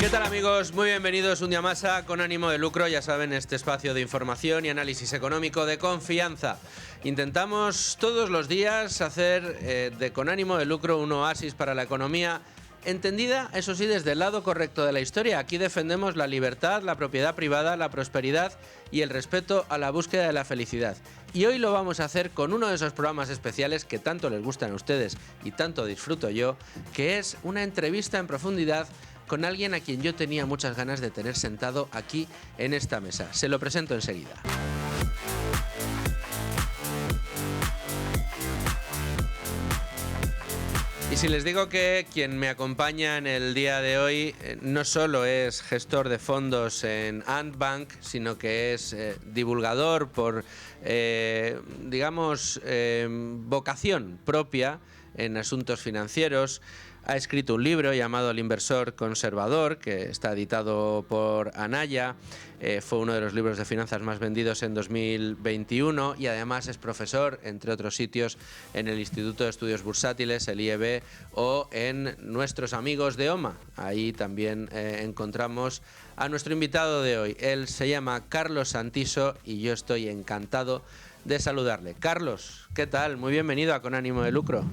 ¿Qué tal, amigos? Muy bienvenidos un día más a Con Ánimo de Lucro. Ya saben, este espacio de información y análisis económico de confianza. Intentamos todos los días hacer de Con Ánimo de Lucro un oasis para la economía, entendida, eso sí, desde el lado correcto de la historia. Aquí defendemos la libertad, la propiedad privada, la prosperidad y el respeto a la búsqueda de la felicidad. Y hoy lo vamos a hacer con uno de esos programas especiales que tanto les gustan a ustedes y tanto disfruto yo, que es una entrevista en profundidad con alguien a quien yo tenía muchas ganas de tener sentado aquí en esta mesa. Se lo presento enseguida. Y si les digo que quien me acompaña en el día de hoy no solo es gestor de fondos en Ant Bank, sino que es divulgador por, vocación propia en asuntos financieros. Ha escrito un libro llamado El inversor conservador, que está editado por Anaya. Fue uno de los libros de finanzas más vendidos en 2021 y además es profesor, entre otros sitios, en el Instituto de Estudios Bursátiles, el IEB, o en nuestros amigos de OMA. Ahí también encontramos a nuestro invitado de hoy. Él se llama Carlos Santiso y yo estoy encantado de saludarle. Carlos, ¿qué tal? Muy bienvenido a Con Ánimo de Lucro.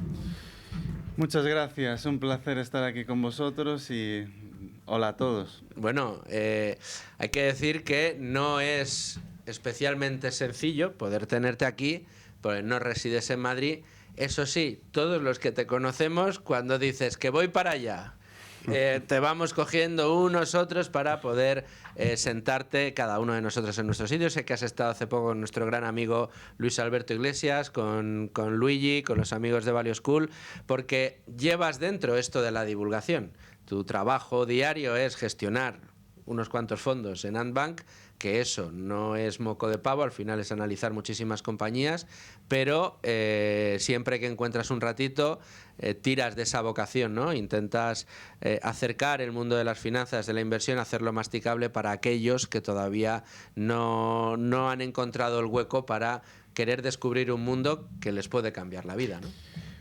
Muchas gracias, un placer estar aquí con vosotros y hola a todos. Bueno, hay que decir que no es especialmente sencillo poder tenerte aquí, porque no resides en Madrid. Eso sí, todos los que te conocemos, cuando dices que voy para allá, te vamos cogiendo unos otros para poder sentarte cada uno de nosotros en nuestro sitio. Sé que has estado hace poco con nuestro gran amigo Luis Alberto Iglesias, con Luigi, con los amigos de Value School, porque llevas dentro esto de la divulgación. Tu trabajo diario es gestionar unos cuantos fondos en Ant Bank, que eso no es moco de pavo, al final es analizar muchísimas compañías, pero siempre que encuentras un ratito tiras de esa vocación, ¿no? Intentas acercar el mundo de las finanzas, de la inversión, hacerlo masticable para aquellos que todavía no han encontrado el hueco para querer descubrir un mundo que les puede cambiar la vida, ¿no?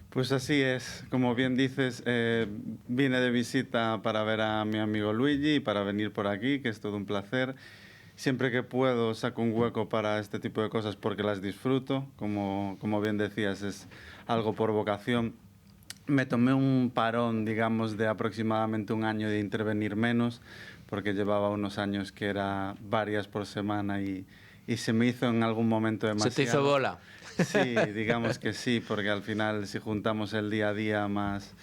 Pues así es, como bien dices, vine de visita para ver a mi amigo Luigi y para venir por aquí, que es todo un placer. Siempre que puedo saco un hueco para este tipo de cosas porque las disfruto, como bien decías, es algo por vocación. Me tomé un parón, digamos, de aproximadamente un año de intervenir menos, porque llevaba unos años que era varias por semana y se me hizo en algún momento demasiado. ¿Se te hizo bola? Sí, digamos que sí, porque al final si juntamos el día a día más,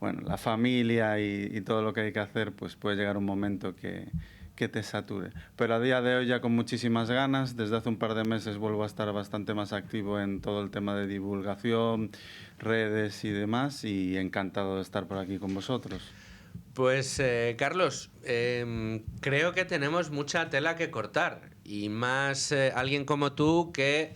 bueno, la familia y todo lo que hay que hacer, pues puede llegar un momento que te sature. Pero a día de hoy ya con muchísimas ganas, desde hace un par de meses vuelvo a estar bastante más activo en todo el tema de divulgación, redes y demás, y encantado de estar por aquí con vosotros. Pues Carlos, creo que tenemos mucha tela que cortar y más alguien como tú que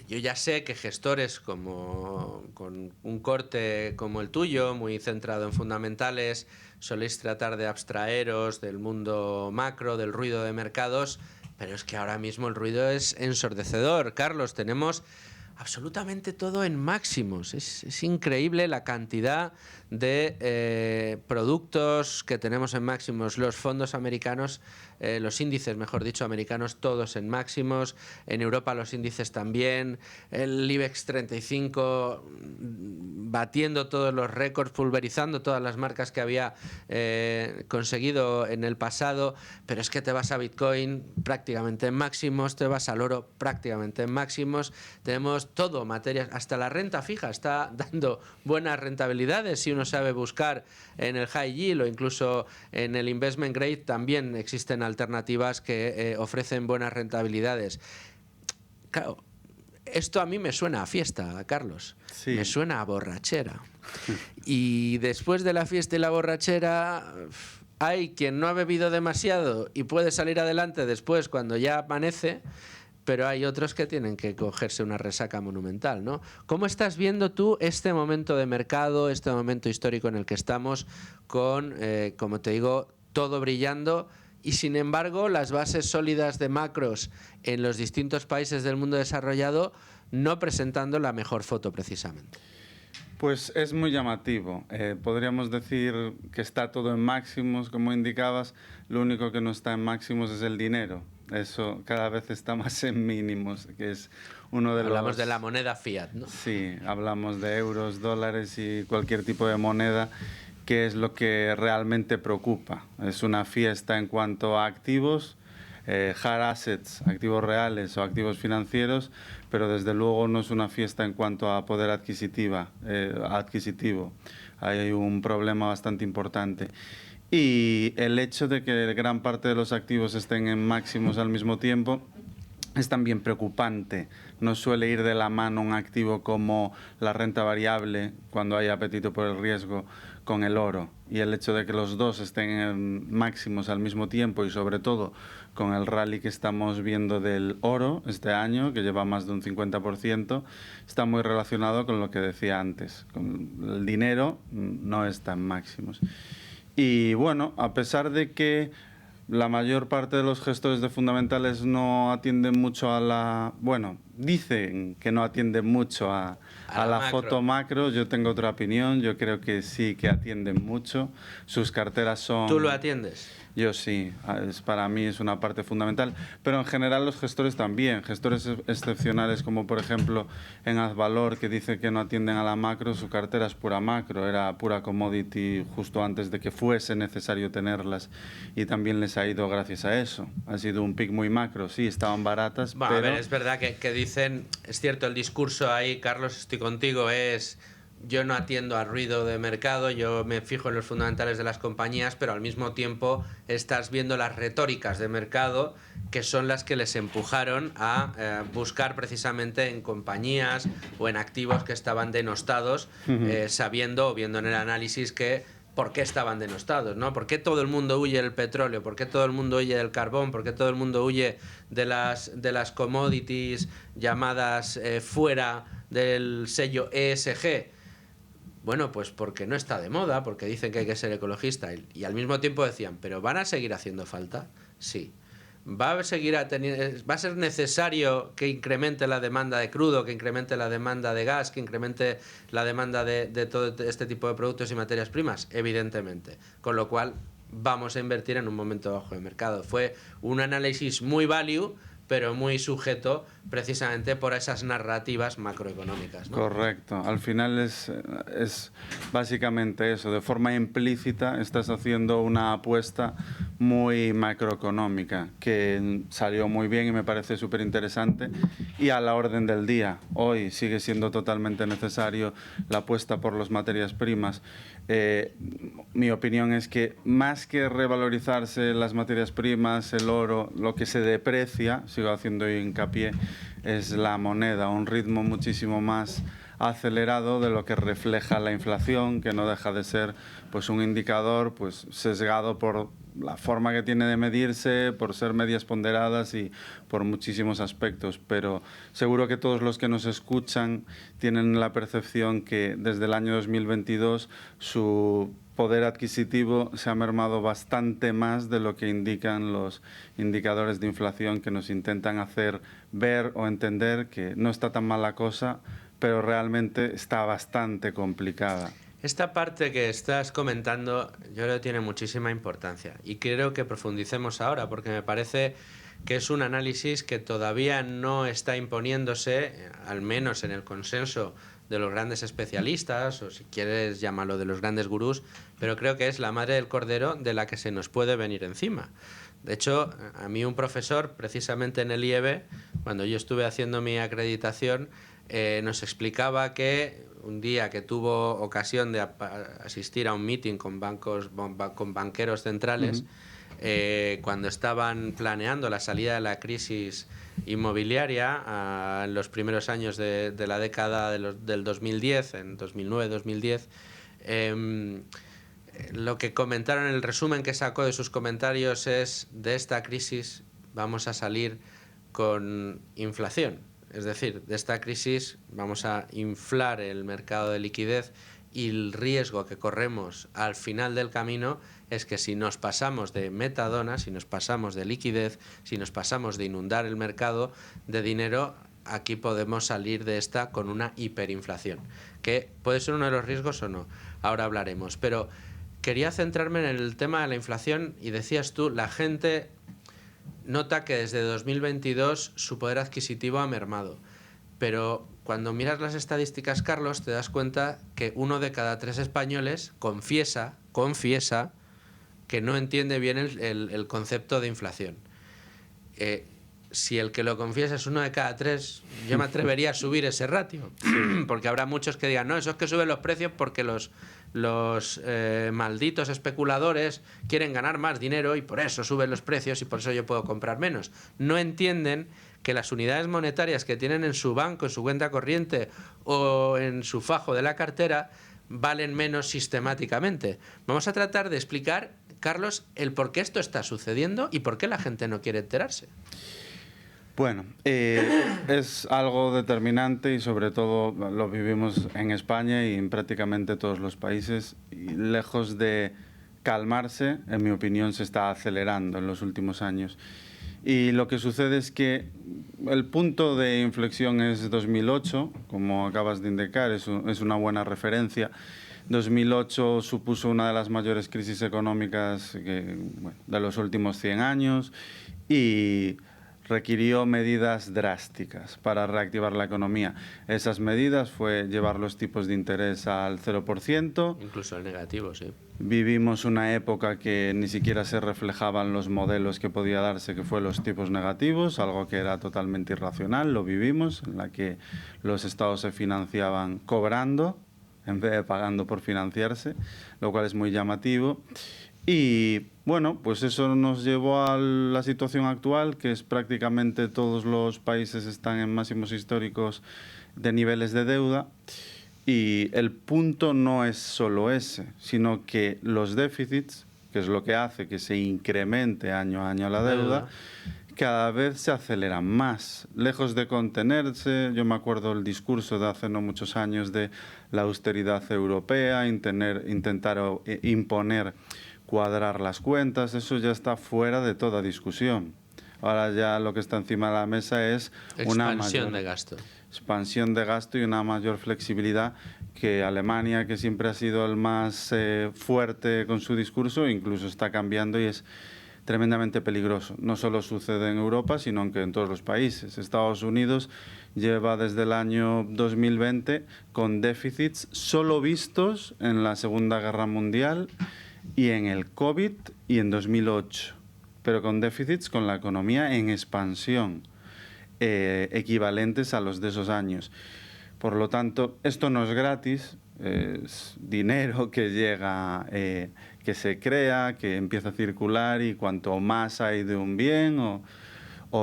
yo ya sé que gestores con un corte como el tuyo, muy centrado en fundamentales, soléis tratar de abstraeros del mundo macro, del ruido de mercados, pero es que ahora mismo el ruido es ensordecedor. Carlos, tenemos absolutamente todo en máximos. Es increíble la cantidad de productos que tenemos en máximos. Los fondos americanos, los índices, mejor dicho, americanos, todos en máximos. En Europa los índices también. El IBEX 35 batiendo todos los récords, pulverizando todas las marcas que había conseguido en el pasado. Pero es que te vas a Bitcoin prácticamente en máximos, te vas al oro prácticamente en máximos. Tenemos todo, materias, hasta la renta fija está dando buenas rentabilidades. Si uno sabe buscar en el high yield o incluso en el investment grade, también existen alternativas que ofrecen buenas rentabilidades. Claro, esto a mí me suena a fiesta, Carlos. Sí. Me suena a borrachera. Y después de la fiesta y la borrachera, hay quien no ha bebido demasiado y puede salir adelante después cuando ya amanece, pero hay otros que tienen que cogerse una resaca monumental, ¿no? ¿Cómo estás viendo tú este momento de mercado, este momento histórico en el que estamos con, como te digo, todo brillando y sin embargo las bases sólidas de macros en los distintos países del mundo desarrollado no presentando la mejor foto precisamente? Pues es muy llamativo. Podríamos decir que está todo en máximos, como indicabas. Lo único que no está en máximos es el dinero. Eso cada vez está más en mínimos, que es uno de Hablamos de la moneda fiat, ¿no? Sí, hablamos de euros, dólares y cualquier tipo de moneda, que es lo que realmente preocupa. Es una fiesta en cuanto a activos, hard assets, activos reales o activos financieros, pero desde luego no es una fiesta en cuanto a poder adquisitivo. Hay un problema bastante importante. Y el hecho de que gran parte de los activos estén en máximos al mismo tiempo es también preocupante. No suele ir de la mano un activo como la renta variable, cuando hay apetito por el riesgo, con el oro. Y el hecho de que los dos estén en máximos al mismo tiempo y sobre todo con el rally que estamos viendo del oro este año, que lleva más de un 50%, está muy relacionado con lo que decía antes. Con el dinero no está en máximos. Y bueno, a pesar de que la mayor parte de los gestores de fundamentales no atienden mucho a la... Bueno, dicen que no atienden mucho a la foto macro. Yo tengo otra opinión. Yo creo que sí que atienden mucho. Sus carteras son... ¿Tú lo atiendes? Yo sí, para mí es una parte fundamental, pero en general los gestores también, gestores excepcionales como por ejemplo en Azvalor, que dice que no atienden a la macro, su cartera es pura macro, era pura commodity justo antes de que fuese necesario tenerlas y también les ha ido gracias a eso. Ha sido un pick muy macro, sí, estaban baratas, bueno, pero... A ver, es verdad que dicen, es cierto, el discurso ahí, Carlos, estoy contigo, es... Yo no atiendo al ruido de mercado, yo me fijo en los fundamentales de las compañías, pero al mismo tiempo estás viendo las retóricas de mercado que son las que les empujaron a buscar precisamente en compañías o en activos que estaban denostados, sabiendo o viendo en el análisis que por qué estaban denostados, ¿no? ¿Por qué todo el mundo huye del petróleo? ¿Por qué todo el mundo huye del carbón? ¿Por qué todo el mundo huye de las commodities llamadas fuera del sello ESG? Bueno, pues porque no está de moda, porque dicen que hay que ser ecologista y al mismo tiempo decían, ¿pero van a seguir haciendo falta? Sí. ¿Va a ser necesario que incremente la demanda de crudo, que incremente la demanda de gas, que incremente la demanda de todo este tipo de productos y materias primas? Evidentemente. Con lo cual vamos a invertir en un momento bajo de mercado. Fue un análisis muy value, pero muy sujeto precisamente por esas narrativas macroeconómicas, ¿no? Correcto. Al final es básicamente eso. De forma implícita estás haciendo una apuesta muy macroeconómica que salió muy bien y me parece súper interesante y a la orden del día. Hoy sigue siendo totalmente necesario la apuesta por las materias primas. Mi opinión es que más que revalorizarse las materias primas, el oro, lo que se deprecia, sigo haciendo hincapié, es la moneda, a un ritmo muchísimo más acelerado de lo que refleja la inflación, que no deja de ser pues un indicador pues sesgado por la forma que tiene de medirse, por ser medias ponderadas y por muchísimos aspectos, pero seguro que todos los que nos escuchan tienen la percepción que desde el año 2022 su poder adquisitivo se ha mermado bastante más de lo que indican los indicadores de inflación que nos intentan hacer ver o entender que no está tan mal la cosa, pero realmente está bastante complicada. Esta parte que estás comentando yo creo que tiene muchísima importancia y quiero que profundicemos ahora porque me parece que es un análisis que todavía no está imponiéndose, al menos en el consenso de los grandes especialistas, o si quieres llamarlo de los grandes gurús, pero creo que es la madre del cordero de la que se nos puede venir encima. De hecho, a mí un profesor, precisamente en el IEB, cuando yo estuve haciendo mi acreditación, nos explicaba que un día que tuvo ocasión de asistir a un meeting con banqueros centrales, cuando estaban planeando la salida de la crisis inmobiliaria en los primeros años de la década del 2010, en 2009-2010, lo que comentaron, el resumen que sacó de sus comentarios es: de esta crisis vamos a salir con inflación. Es decir, de esta crisis vamos a inflar el mercado de liquidez y el riesgo que corremos al final del camino es que si nos pasamos de metadona, si nos pasamos de liquidez, si nos pasamos de inundar el mercado de dinero, aquí podemos salir de esta con una hiperinflación, que puede ser uno de los riesgos o no. Ahora hablaremos. Pero quería centrarme en el tema de la inflación y decías tú, la gente nota que desde 2022 su poder adquisitivo ha mermado. Pero cuando miras las estadísticas, Carlos, te das cuenta que 1 de cada 3 españoles confiesa que no entiende bien el concepto de inflación. Si el que lo confiesa es 1 de cada 3, yo me atrevería a subir ese ratio. Porque habrá muchos que digan, no, eso es que suben los precios porque los malditos especuladores quieren ganar más dinero y por eso suben los precios y por eso yo puedo comprar menos. No entienden que las unidades monetarias que tienen en su banco, en su cuenta corriente o en su fajo de la cartera valen menos sistemáticamente. Vamos a tratar de explicar, Carlos, el por qué esto está sucediendo y por qué la gente no quiere enterarse. Bueno, es algo determinante y sobre todo lo vivimos en España y en prácticamente todos los países. Y lejos de calmarse, en mi opinión, se está acelerando en los últimos años. Y lo que sucede es que el punto de inflexión es 2008, como acabas de indicar, es una buena referencia. 2008 supuso una de las mayores crisis económicas de los últimos 100 años y requirió medidas drásticas para reactivar la economía. Esas medidas fue llevar los tipos de interés al 0%. Incluso al negativo, sí. Vivimos una época que ni siquiera se reflejaban los modelos que podía darse, que fue los tipos negativos, algo que era totalmente irracional, lo vivimos, en la que los estados se financiaban cobrando en vez de pagando por financiarse, lo cual es muy llamativo. Y bueno, pues eso nos llevó a la situación actual, que es prácticamente todos los países están en máximos históricos de niveles de deuda. Y el punto no es solo ese, sino que los déficits, que es lo que hace que se incremente año a año la deuda, cada vez se aceleran más. Lejos de contenerse, yo me acuerdo el discurso de hace no muchos años de la austeridad europea, intentar imponer cuadrar las cuentas, eso ya está fuera de toda discusión. Ahora ya lo que está encima de la mesa es una expansión de gasto. Expansión de gasto y una mayor flexibilidad, que Alemania, que siempre ha sido el más fuerte con su discurso, incluso está cambiando y es tremendamente peligroso. No solo sucede en Europa, sino que en todos los países. Estados Unidos lleva desde el año 2020 con déficits solo vistos en la Segunda Guerra Mundial y en el COVID y en 2008, pero con déficits con la economía en expansión, equivalentes a los de esos años. Por lo tanto, esto no es gratis, es dinero que llega, que se crea, que empieza a circular, y cuanto más hay de un bien o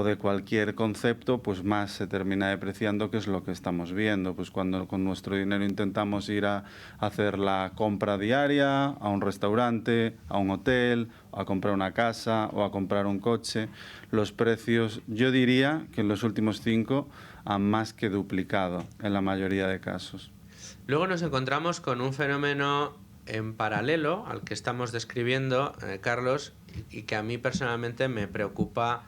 de cualquier concepto, pues más se termina depreciando, que es lo que estamos viendo. Pues cuando con nuestro dinero intentamos ir a hacer la compra diaria, a un restaurante, a un hotel, a comprar una casa o a comprar un coche, los precios, yo diría que en los últimos 5 han más que duplicado en la mayoría de casos. Luego nos encontramos con un fenómeno en paralelo al que estamos describiendo, Carlos, y que a mí personalmente me preocupa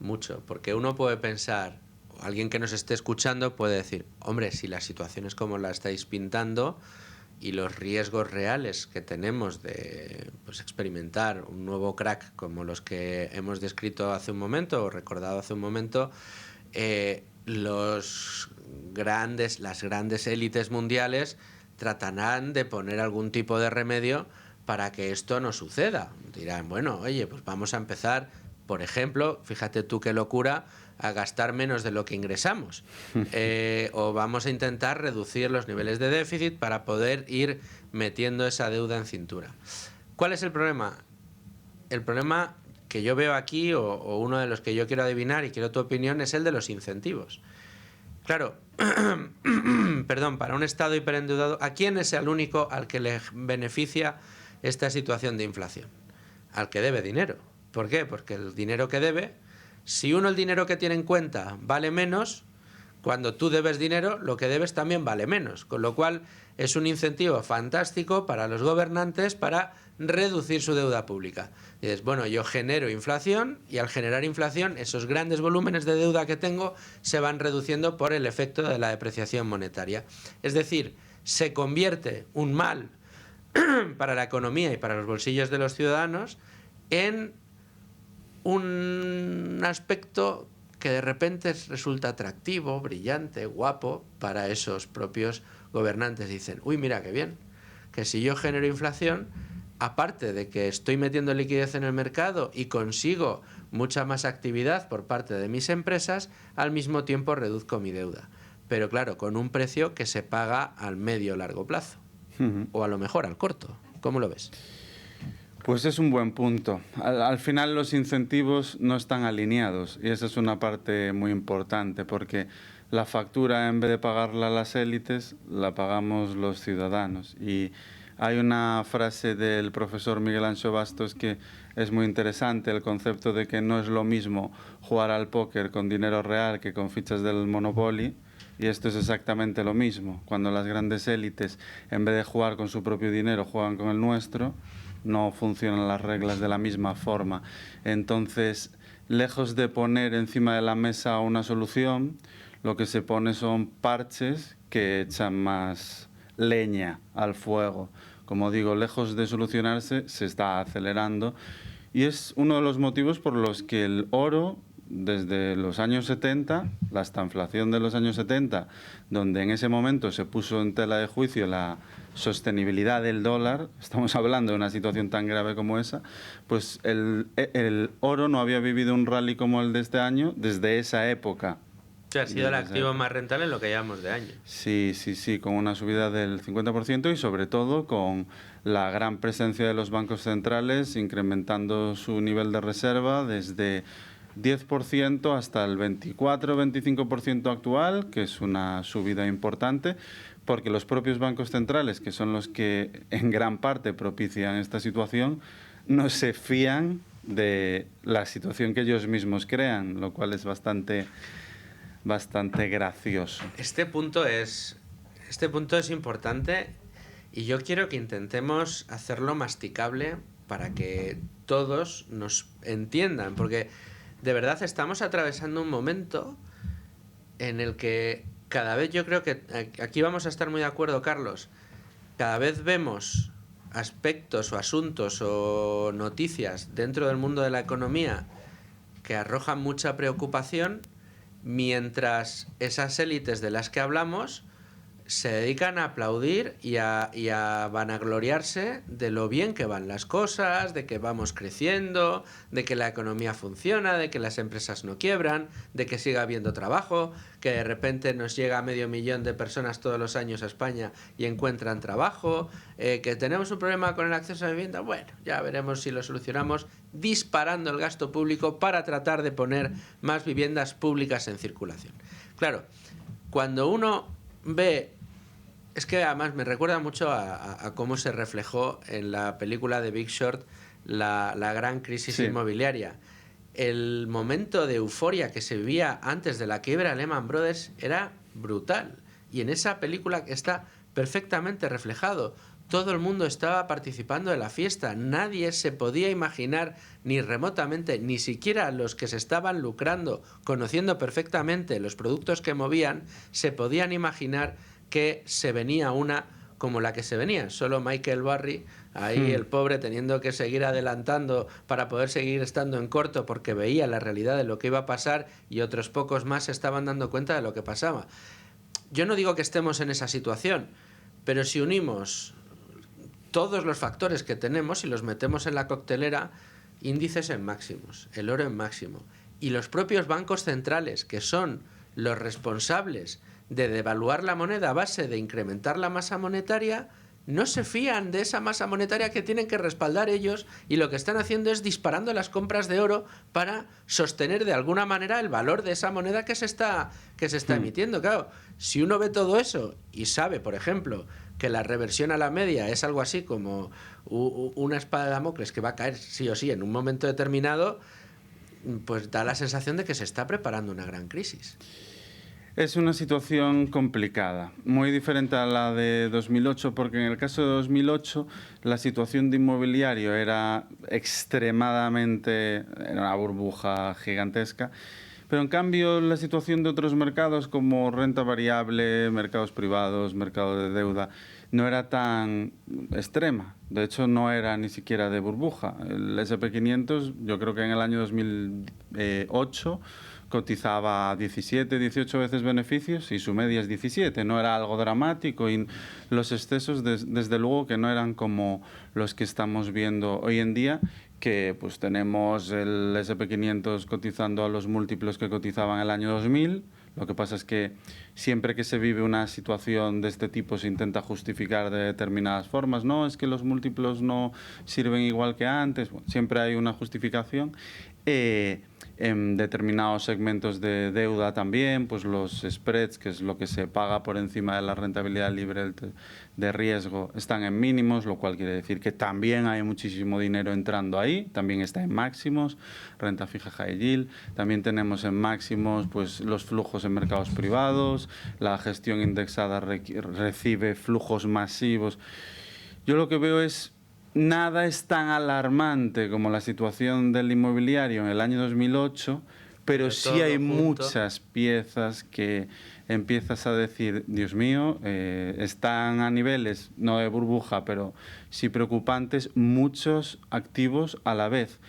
mucho, porque uno puede pensar, o alguien que nos esté escuchando puede decir, hombre, si la situación es como la estáis pintando y los riesgos reales que tenemos de experimentar un nuevo crack como los que hemos descrito hace un momento o recordado hace un momento, las grandes élites mundiales tratarán de poner algún tipo de remedio para que esto no suceda. Dirán, bueno, oye, pues vamos a empezar, por ejemplo, fíjate tú qué locura, a gastar menos de lo que ingresamos. O vamos a intentar reducir los niveles de déficit para poder ir metiendo esa deuda en cintura. ¿Cuál es el problema? El problema que yo veo aquí, o uno de los que yo quiero adivinar y quiero tu opinión, es el de los incentivos. Claro, perdón, para un Estado hiperendeudado, ¿a quién es el único al que le beneficia esta situación de inflación? Al que debe dinero. ¿Por qué? Porque el dinero que debe, si el dinero que tiene en cuenta vale menos, cuando tú debes dinero, lo que debes también vale menos. Con lo cual es un incentivo fantástico para los gobernantes para reducir su deuda pública. Y dices, bueno, yo genero inflación y al generar inflación esos grandes volúmenes de deuda que tengo se van reduciendo por el efecto de la depreciación monetaria. Es decir, se convierte un mal para la economía y para los bolsillos de los ciudadanos en un aspecto que de repente resulta atractivo, brillante, guapo para esos propios gobernantes. Dicen, uy, mira qué bien, que si yo genero inflación, aparte de que estoy metiendo liquidez en el mercado y consigo mucha más actividad por parte de mis empresas, al mismo tiempo reduzco mi deuda. Pero claro, con un precio que se paga al medio o largo plazo. O a lo mejor al corto. ¿Cómo lo ves? Pues es un buen punto. Al final los incentivos no están alineados y esa es una parte muy importante porque la factura, en vez de pagarla a las élites, la pagamos los ciudadanos. Y hay una frase del profesor Miguel Anxo Bastos que es muy interesante, el concepto de que no es lo mismo jugar al póker con dinero real que con fichas del Monopoly. Y esto es exactamente lo mismo. Cuando las grandes élites, en vez de jugar con su propio dinero, juegan con el nuestro, no funcionan las reglas de la misma forma. Entonces, lejos de poner encima de la mesa una solución, lo que se pone son parches que echan más leña al fuego. Como digo, lejos de solucionarse, se está acelerando. Y es uno de los motivos por los que el oro, desde los años 70, la estanflación de los años 70, donde en ese momento se puso en tela de juicio la sostenibilidad del dólar, estamos hablando de una situación tan grave como esa, pues el oro no había vivido un rally como el de este año desde esa época. O sea, ha sido el activo más rentable en lo que llevamos de año. Sí, con una subida del 50% y sobre todo con la gran presencia de los bancos centrales incrementando su nivel de reserva desde 10% hasta el 24-25% actual, que es una subida importante, porque los propios bancos centrales, que son los que en gran parte propician esta situación, no se fían de la situación que ellos mismos crean, lo cual es bastante gracioso. Este punto es importante y yo quiero que intentemos hacerlo masticable para que todos nos entiendan, porque de verdad estamos atravesando un momento en el que cada vez, yo creo que aquí vamos a estar muy de acuerdo, Carlos, cada vez vemos aspectos o asuntos o noticias dentro del mundo de la economía que arrojan mucha preocupación, mientras esas élites de las que hablamos se dedican a aplaudir y a vanagloriarse de lo bien que van las cosas, de que vamos creciendo, de que la economía funciona, de que las empresas no quiebran, de que siga habiendo trabajo, que de repente nos llega 500.000 de personas todos los años a España y encuentran trabajo, que tenemos un problema con el acceso a la vivienda. Bueno, ya veremos si lo solucionamos disparando el gasto público para tratar de poner más viviendas públicas en circulación. Claro, cuando uno ve... Es que además me recuerda mucho a cómo se reflejó en la película de Big Short la gran crisis inmobiliaria. El momento de euforia que se vivía antes de la quiebra de Lehman Brothers era brutal. Y en esa película está perfectamente reflejado. Todo el mundo estaba participando de la fiesta. Nadie se podía imaginar ni remotamente, ni siquiera los que se estaban lucrando, conociendo perfectamente los productos que movían, se podían imaginar que se venía una como la que se venía. Solo Michael Burry, ahí el pobre teniendo que seguir adelantando para poder seguir estando en corto porque veía la realidad de lo que iba a pasar, y otros pocos más se estaban dando cuenta de lo que pasaba. Yo no digo que estemos en esa situación, pero si unimos todos los factores que tenemos y los metemos en la coctelera, índices en máximos, el oro en máximo, y los propios bancos centrales, que son los responsables de devaluar la moneda a base de incrementar la masa monetaria, no se fían de esa masa monetaria que tienen que respaldar ellos, y lo que están haciendo es disparando las compras de oro para sostener de alguna manera el valor de esa moneda que se está emitiendo. Claro, si uno ve todo eso y sabe, por ejemplo, que la reversión a la media es algo así como una espada de Damocles que va a caer sí o sí en un momento determinado, pues da la sensación de que se está preparando una gran crisis. Es una situación complicada, muy diferente a la de 2008, porque en el caso de 2008 la situación de inmobiliario era era una burbuja gigantesca, pero en cambio la situación de otros mercados como renta variable, mercados privados, mercado de deuda, no era tan extrema. De hecho, no era ni siquiera de burbuja. El SP500, yo creo que en el año 2008 cotizaba 17, 18 veces beneficios y su media es 17. No era algo dramático y los excesos, desde luego, que no eran como los que estamos viendo hoy en día, que pues tenemos el SP500 cotizando a los múltiplos que cotizaban el año 2000. Lo que pasa es que siempre que se vive una situación de este tipo se intenta justificar de determinadas formas. No, es que los múltiplos no sirven igual que antes. Bueno, siempre hay una justificación. En determinados segmentos de deuda también, pues los spreads, que es lo que se paga por encima de la rentabilidad libre de riesgo, están en mínimos, lo cual quiere decir que también hay muchísimo dinero entrando ahí, también está en máximos, renta fija high yield, también tenemos en máximos pues los flujos en mercados privados, la gestión indexada recibe flujos masivos. Yo lo que veo es nada es tan alarmante como la situación del inmobiliario en el año 2008, pero sí hay muchas piezas que empiezas a decir, Dios mío, están a niveles, no de burbuja, pero sí preocupantes, muchos activos a la vez.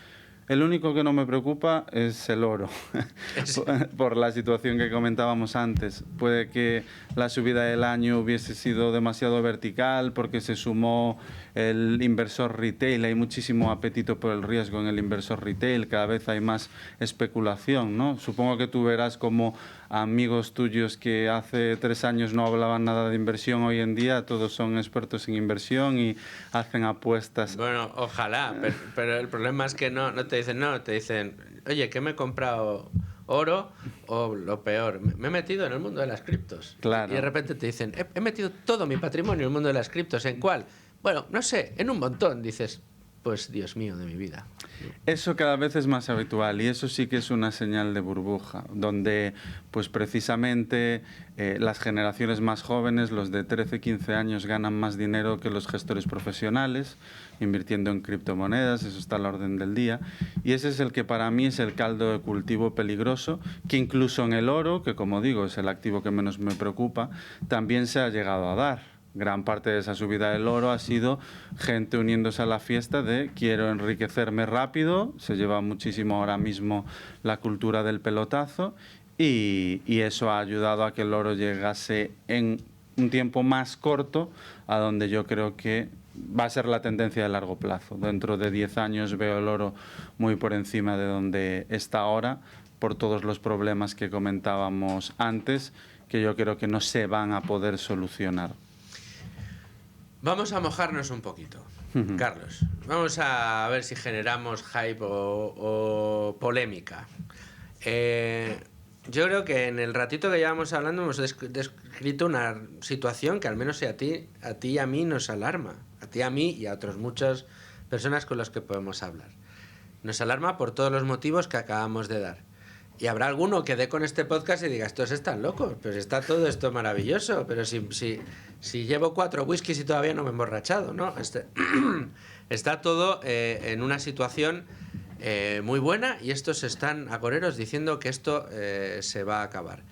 El único que no me preocupa es el oro, por la situación que comentábamos antes. Puede que la subida del año hubiese sido demasiado vertical porque se sumó el inversor retail. Hay muchísimo apetito por el riesgo en el inversor retail, cada vez hay más especulación, ¿no? Supongo que tú verás como amigos tuyos que hace 3 años no hablaban nada de inversión, hoy en día todos son expertos en inversión y hacen apuestas. Bueno, ojalá, pero el problema es que no te dicen, no, te dicen, oye, que me he comprado oro, o lo peor, me he metido en el mundo de las criptos. Claro. Y de repente te dicen, he metido todo mi patrimonio en el mundo de las criptos. ¿En cuál? Bueno, no sé, en un montón. Dices, pues Dios mío de mi vida. Eso cada vez es más habitual y eso sí que es una señal de burbuja, donde pues precisamente las generaciones más jóvenes, los de 13, 15 años, ganan más dinero que los gestores profesionales, invirtiendo en criptomonedas, eso está a la orden del día. Y ese es el que para mí es el caldo de cultivo peligroso, que incluso en el oro, que como digo es el activo que menos me preocupa, también se ha llegado a dar. Gran parte de esa subida del oro ha sido gente uniéndose a la fiesta de quiero enriquecerme rápido, se lleva muchísimo ahora mismo la cultura del pelotazo y eso ha ayudado a que el oro llegase en un tiempo más corto a donde yo creo que va a ser la tendencia de largo plazo. Dentro de 10 años veo el oro muy por encima de donde está ahora por todos los problemas que comentábamos antes, que yo creo que no se van a poder solucionar. Vamos a mojarnos un poquito, Carlos. Vamos a ver si generamos hype o polémica. Yo creo que en el ratito que llevamos hablando hemos descrito una situación que al menos a ti y a mí nos alarma. A ti, a mí y a otras muchas personas con las que podemos hablar. Nos alarma por todos los motivos que acabamos de dar. Y habrá alguno que dé con este podcast y diga, estos están locos, pero está todo esto maravilloso, pero si llevo 4 whiskies y todavía no me he emborrachado, ¿no? Está todo en una situación muy buena y estos están agoreros diciendo que esto se va a acabar.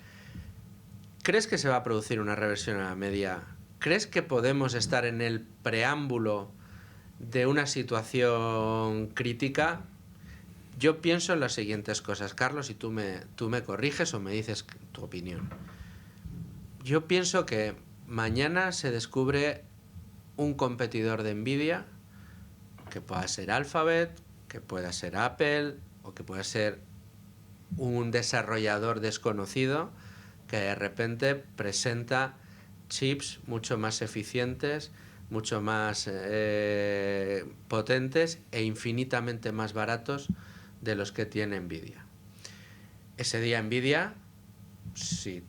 ¿Crees que se va a producir una reversión a la media? ¿Crees que podemos estar en el preámbulo de una situación crítica? Yo pienso en las siguientes cosas, Carlos, y tú me corriges o me dices tu opinión. Yo pienso que mañana se descubre un competidor de Nvidia, que pueda ser Alphabet, que pueda ser Apple, o que pueda ser un desarrollador desconocido, que de repente presenta chips mucho más eficientes, mucho más potentes e infinitamente más baratos de los que tiene Nvidia. Ese día Nvidia, si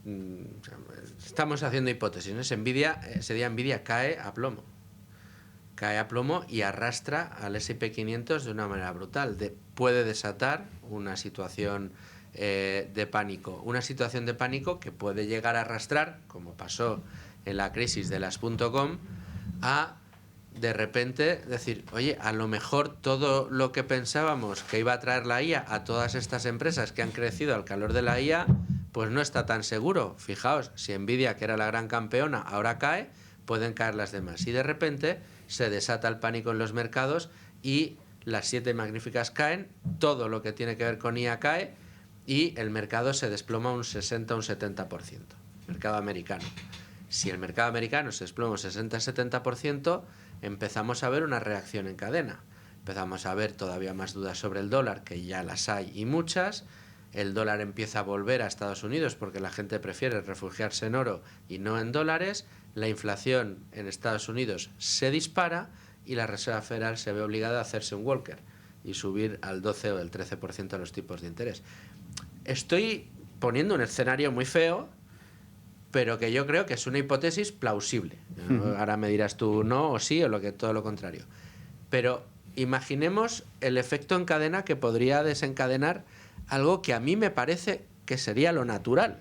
estamos haciendo hipótesis, ¿no? Ese día Nvidia cae a plomo y arrastra al S&P 500 de una manera brutal. Puede desatar una situación de pánico. Una situación de pánico que puede llegar a arrastrar, como pasó en la crisis de las .com, a de repente decir, oye, a lo mejor todo lo que pensábamos que iba a traer la IA a todas estas empresas que han crecido al calor de la IA, pues no está tan seguro. Fijaos, si Nvidia, que era la gran campeona, ahora cae, pueden caer las demás. Y de repente se desata el pánico en los mercados y las 7 magníficas caen, todo lo que tiene que ver con IA cae y el mercado se desploma un 60 o un 70%. Mercado americano. Si el mercado americano se desploma un 60-70%, empezamos a ver una reacción en cadena. Empezamos a ver todavía más dudas sobre el dólar, que ya las hay y muchas. El dólar empieza a volver a Estados Unidos porque la gente prefiere refugiarse en oro y no en dólares. La inflación en Estados Unidos se dispara y la Reserva Federal se ve obligada a hacerse un Walker y subir al 12 o el 13% los tipos de interés. Estoy poniendo un escenario muy feo, pero que yo creo que es una hipótesis plausible. Ahora me dirás tú no o sí o todo lo contrario. Pero imaginemos el efecto en cadena que podría desencadenar algo que a mí me parece que sería lo natural,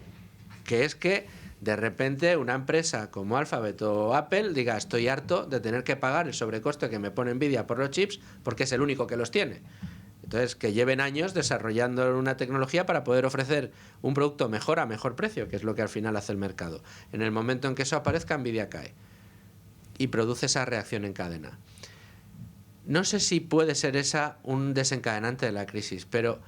que es que de repente una empresa como Alphabet o Apple diga, estoy harto de tener que pagar el sobrecoste que me pone Nvidia por los chips porque es el único que los tiene. Entonces, que lleven años desarrollando una tecnología para poder ofrecer un producto mejor a mejor precio, que es lo que al final hace el mercado. En el momento en que eso aparezca, Nvidia cae y produce esa reacción en cadena. No sé si puede ser esa un desencadenante de la crisis, pero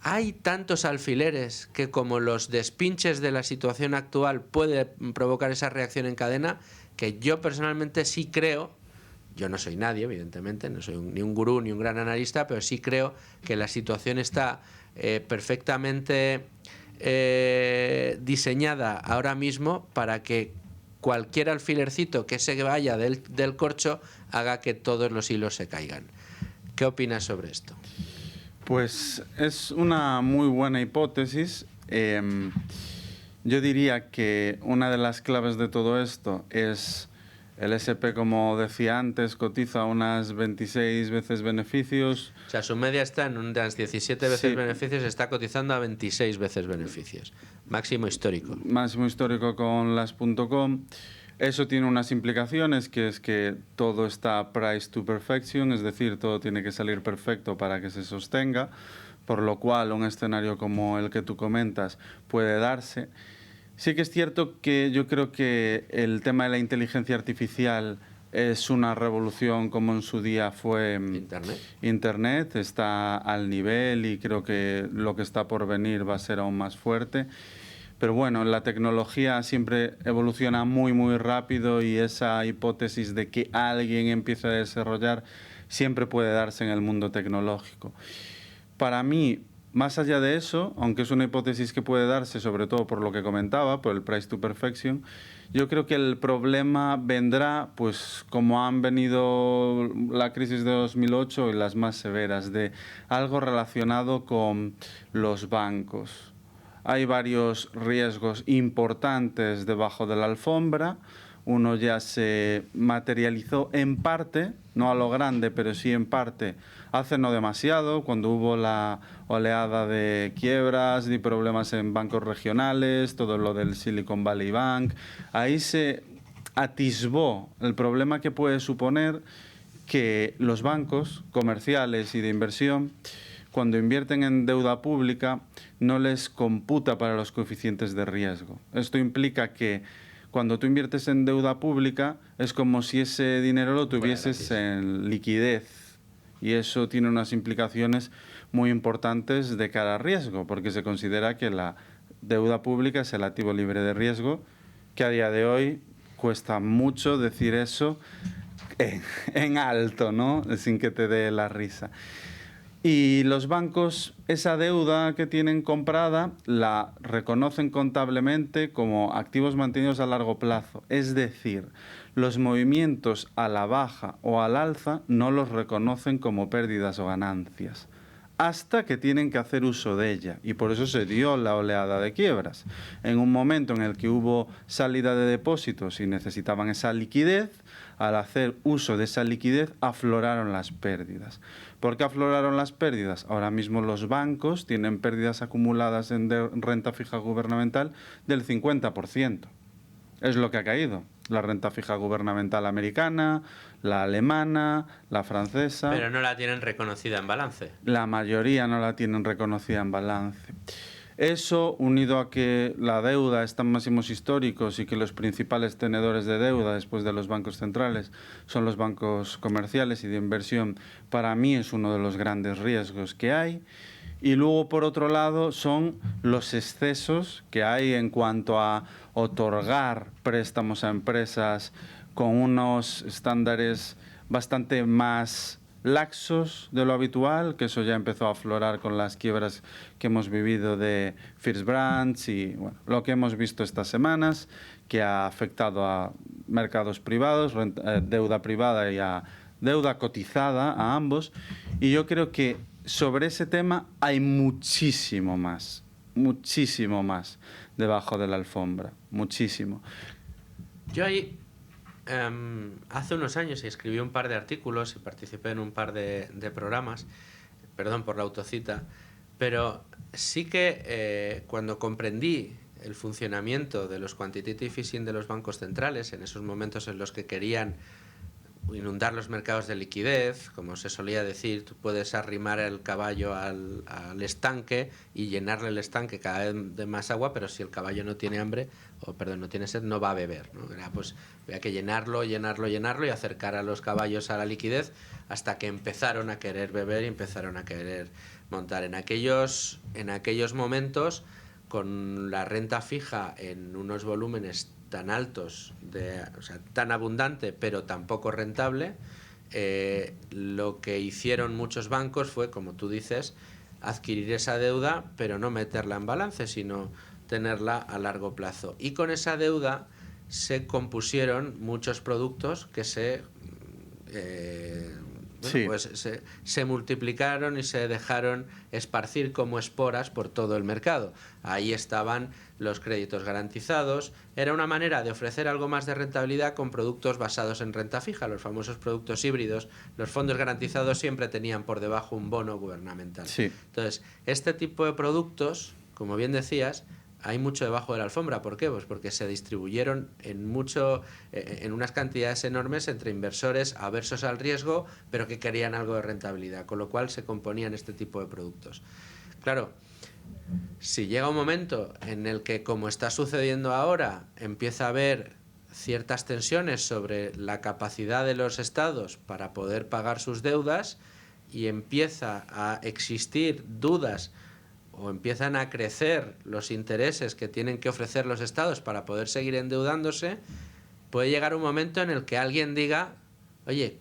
hay tantos alfileres que, como los despinches de la situación actual, puede provocar esa reacción en cadena, que yo personalmente sí creo. Yo no soy nadie, evidentemente, no soy ni un gurú ni un gran analista, pero sí creo que la situación está perfectamente diseñada ahora mismo para que cualquier alfilercito que se vaya del corcho haga que todos los hilos se caigan. ¿Qué opinas sobre esto? Pues es una muy buena hipótesis. Yo diría que una de las claves de todo esto es el S&P, como decía antes, cotiza unas 26 veces beneficios. O sea, su media está en unas 17 veces Sí. beneficios, está cotizando a 26 veces beneficios. Máximo histórico. Máximo histórico con las .com. Eso tiene unas implicaciones, que es que todo está price to perfection, es decir, todo tiene que salir perfecto para que se sostenga, por lo cual un escenario como el que tú comentas puede darse. Sí que es cierto que yo creo que el tema de la inteligencia artificial es una revolución como en su día fue Internet, está al nivel y creo que lo que está por venir va a ser aún más fuerte. Pero bueno, la tecnología siempre evoluciona muy, muy rápido y esa hipótesis de que alguien empiece a desarrollar siempre puede darse en el mundo tecnológico. Para mí, más allá de eso, aunque es una hipótesis que puede darse, sobre todo por lo que comentaba, por el price to perfection, yo creo que el problema vendrá, pues como han venido la crisis de 2008 y las más severas, de algo relacionado con los bancos. Hay varios riesgos importantes debajo de la alfombra. Uno ya se materializó en parte, no a lo grande, pero sí en parte, hace no demasiado, cuando hubo la oleada de quiebras y problemas en bancos regionales, todo lo del Silicon Valley Bank. Ahí se atisbó el problema que puede suponer que los bancos comerciales y de inversión, cuando invierten en deuda pública, no les computa para los coeficientes de riesgo. Esto implica que cuando tú inviertes en deuda pública es como si ese dinero lo tuvieses en liquidez, y eso tiene unas implicaciones muy importantes de cara a riesgo, porque se considera que la deuda pública es el activo libre de riesgo, que a día de hoy cuesta mucho decir eso en alto, ¿no? Sin que te dé la risa. Y los bancos, esa deuda que tienen comprada, la reconocen contablemente como activos mantenidos a largo plazo. Es decir, los movimientos a la baja o al alza no los reconocen como pérdidas o ganancias, hasta que tienen que hacer uso de ella. Y por eso se dio la oleada de quiebras. En un momento en el que hubo salida de depósitos y necesitaban esa liquidez, al hacer uso de esa liquidez, afloraron las pérdidas. ¿Por qué afloraron las pérdidas? Ahora mismo los bancos tienen pérdidas acumuladas en renta fija gubernamental del 50%. Es lo que ha caído. La renta fija gubernamental americana, la alemana, la francesa. Pero no la tienen reconocida en balance. La mayoría no la tienen reconocida en balance. Eso, unido a que la deuda está en máximos históricos y que los principales tenedores de deuda después de los bancos centrales son los bancos comerciales y de inversión, para mí es uno de los grandes riesgos que hay. Y luego, por otro lado, son los excesos que hay en cuanto a otorgar préstamos a empresas con unos estándares bastante más laxos de lo habitual, que eso ya empezó a aflorar con las quiebras que hemos vivido de First Branch y bueno, lo que hemos visto estas semanas, que ha afectado a mercados privados, deuda privada y a deuda cotizada, a ambos. Y yo creo que sobre ese tema hay muchísimo más debajo de la alfombra, muchísimo. Yo ahí, hace unos años escribí un par de artículos y participé en un par de programas, perdón por la autocita, pero sí que cuando comprendí el funcionamiento de los quantitative easing de los bancos centrales, en esos momentos en los que querían inundar los mercados de liquidez, como se solía decir, tú puedes arrimar el caballo al estanque y llenarle el estanque cada vez de más agua, pero si el caballo no tiene hambre, no tiene sed, no va a beber, ¿no? Era, pues había que llenarlo y acercar a los caballos a la liquidez hasta que empezaron a querer beber y empezaron a querer montar. En aquellos momentos, con la renta fija en unos volúmenes tan altos, o sea, tan abundante pero tampoco rentable, lo que hicieron muchos bancos fue, como tú dices, adquirir esa deuda pero no meterla en balance, sino tenerla a largo plazo. Y con esa deuda se compusieron muchos productos que se multiplicaron y se dejaron esparcir como esporas por todo el mercado. Ahí estaban los créditos garantizados. Era una manera de ofrecer algo más de rentabilidad con productos basados en renta fija, los famosos productos híbridos. Los fondos garantizados siempre tenían por debajo un bono gubernamental. Sí. Entonces, este tipo de productos, como bien decías, hay mucho debajo de la alfombra. ¿Por qué? Pues porque se distribuyeron en unas cantidades enormes entre inversores aversos al riesgo, pero que querían algo de rentabilidad, con lo cual se componían este tipo de productos. Claro, si llega un momento en el que, como está sucediendo ahora, empieza a haber ciertas tensiones sobre la capacidad de los estados para poder pagar sus deudas y empieza a existir dudas o empiezan a crecer los intereses que tienen que ofrecer los estados para poder seguir endeudándose, puede llegar un momento en el que alguien diga, oye,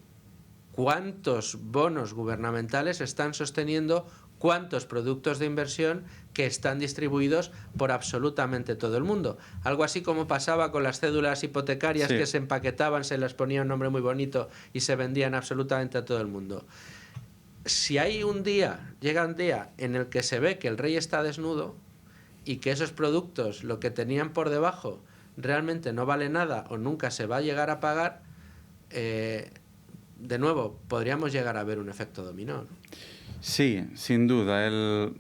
¿cuántos bonos gubernamentales están sosteniendo cuántos productos de inversión que están distribuidos por absolutamente todo el mundo? Algo así como pasaba con las cédulas hipotecarias, sí, que se empaquetaban, se les ponía un nombre muy bonito y se vendían absolutamente a todo el mundo. Si llega un día en el que se ve que el rey está desnudo y que esos productos, lo que tenían por debajo, realmente no vale nada o nunca se va a llegar a pagar, de nuevo, podríamos llegar a ver un efecto dominó, ¿no? Sí, sin duda. El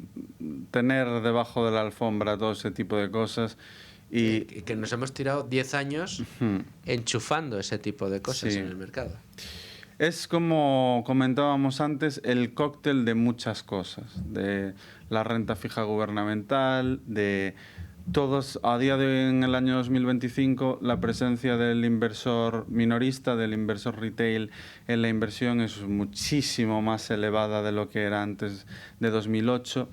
tener debajo de la alfombra todo ese tipo de cosas y que nos hemos tirado 10 años enchufando ese tipo de cosas, sí, en el mercado. Es como comentábamos antes, el cóctel de muchas cosas, de la renta fija gubernamental, de todos, a día de hoy, en el año 2025, la presencia del inversor minorista, del inversor retail en la inversión es muchísimo más elevada de lo que era antes de 2008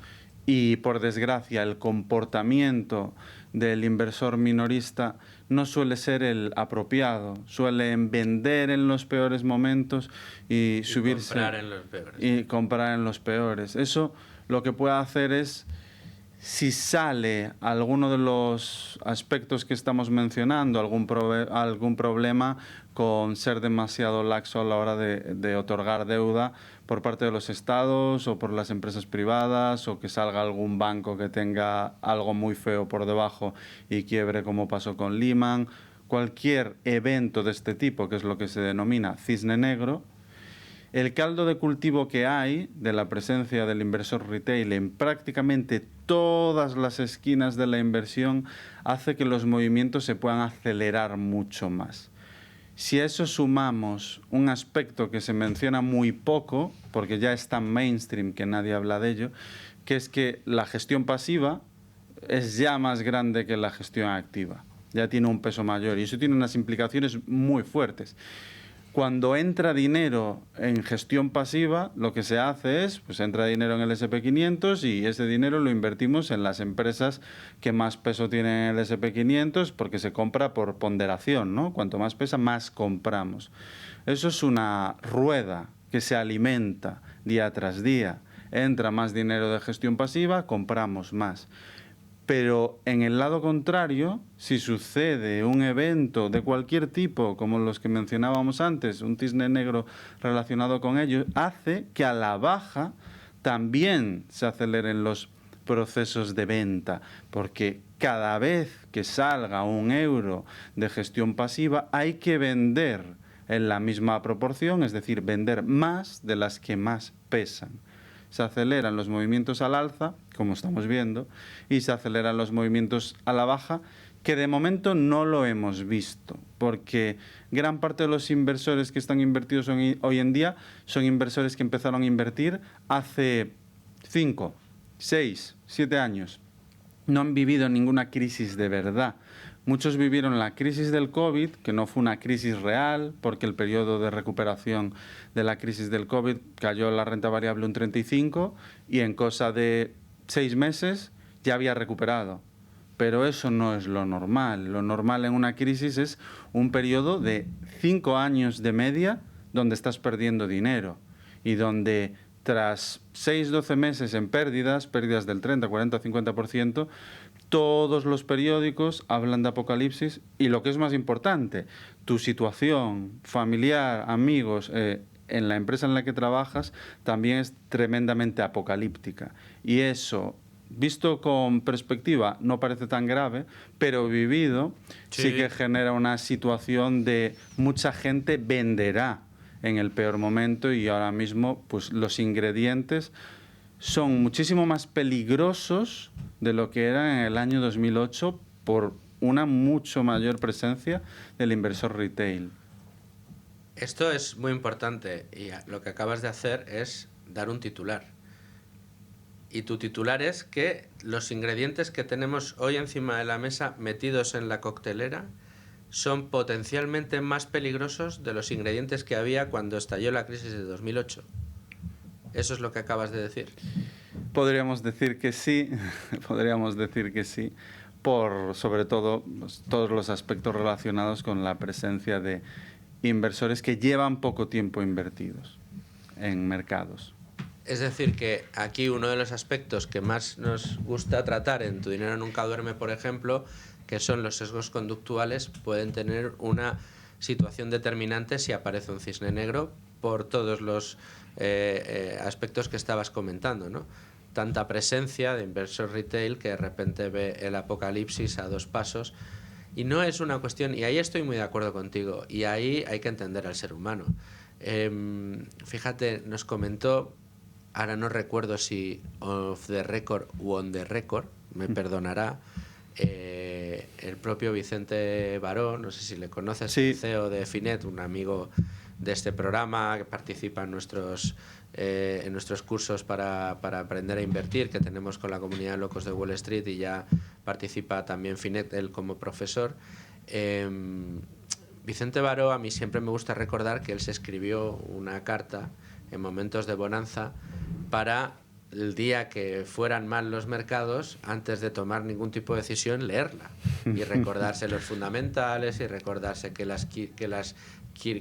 y, por desgracia, el comportamiento del inversor minorista no suele ser el apropiado. Suelen vender en los peores momentos y subirse comprar en los peores. Y comprar en los peores. Eso lo que puede hacer es, si sale alguno de los aspectos que estamos mencionando, algún problema con ser demasiado laxo a la hora de otorgar deuda por parte de los estados o por las empresas privadas, o que salga algún banco que tenga algo muy feo por debajo y quiebre, como pasó con Lehman. cualquier evento de este tipo, que es lo que se denomina cisne negro, el caldo de cultivo que hay de la presencia del inversor retail en prácticamente todas las esquinas de la inversión hace que los movimientos se puedan acelerar mucho más. Si a eso sumamos un aspecto que se menciona muy poco, porque ya es tan mainstream que nadie habla de ello, que es que la gestión pasiva es ya más grande que la gestión activa. Ya tiene un peso mayor y eso tiene unas implicaciones muy fuertes. Cuando entra dinero en gestión pasiva, lo que se hace es, pues entra dinero en el SP500 y ese dinero lo invertimos en las empresas que más peso tienen en el SP500 porque se compra por ponderación, ¿no? Cuanto más pesa, más compramos. Eso es una rueda que se alimenta día tras día. Entra más dinero de gestión pasiva, compramos más. Pero en el lado contrario, si sucede un evento de cualquier tipo, como los que mencionábamos antes, un cisne negro relacionado con ello, hace que a la baja también se aceleren los procesos de venta, porque cada vez que salga un euro de gestión pasiva hay que vender en la misma proporción, es decir, vender más de las que más pesan. Se aceleran los movimientos al alza, como estamos viendo, y se aceleran los movimientos a la baja, que de momento no lo hemos visto, porque gran parte de los inversores que están invertidos hoy en día son inversores que empezaron a invertir hace 5, 6, 7 años. No han vivido ninguna crisis de verdad. Muchos vivieron la crisis del COVID, que no fue una crisis real, porque el periodo de recuperación de la crisis del COVID cayó la renta variable un 35% y en cosa de 6 meses ya había recuperado. Pero eso no es lo normal. Lo normal en una crisis es un periodo de 5 años de media donde estás perdiendo dinero y donde tras 6-12 meses en pérdidas del 30, 40, 50%, todos los periódicos hablan de apocalipsis y lo que es más importante, tu situación familiar, amigos, en la empresa en la que trabajas también es tremendamente apocalíptica. Y eso, visto con perspectiva, no parece tan grave, pero vivido sí que genera una situación de mucha gente venderá en el peor momento y ahora mismo pues los ingredientes son muchísimo más peligrosos de lo que eran en el año 2008 por una mucho mayor presencia del inversor retail. Esto es muy importante y lo que acabas de hacer es dar un titular. Y tu titular es que los ingredientes que tenemos hoy encima de la mesa metidos en la coctelera son potencialmente más peligrosos de los ingredientes que había cuando estalló la crisis de 2008. ¿Eso es lo que acabas de decir? Podríamos decir que sí, por sobre todo todos los aspectos relacionados con la presencia de inversores que llevan poco tiempo invertidos en mercados. Es decir, que aquí uno de los aspectos que más nos gusta tratar en Tu dinero nunca duerme, por ejemplo, que son los sesgos conductuales, pueden tener una situación determinante si aparece un cisne negro por todos los aspectos que estabas comentando, ¿no? Tanta presencia de inversor retail que de repente ve el apocalipsis a 2 pasos. Y no es una cuestión, y ahí estoy muy de acuerdo contigo, y ahí hay que entender al ser humano. Fíjate, nos comentó, ahora no recuerdo si off the record o on the record, me perdonará, el propio Vicente Baró, no sé si le conoces, sí. El CEO de Finet, un amigo de este programa que participa en nuestros cursos para aprender a invertir que tenemos con la comunidad de locos de Wall Street, y ya participa también Finet, él como profesor. Vicente Baró, a mí siempre me gusta recordar que él se escribió una carta en momentos de bonanza para el día que fueran mal los mercados, antes de tomar ningún tipo de decisión, leerla y recordarse los fundamentales y recordarse que las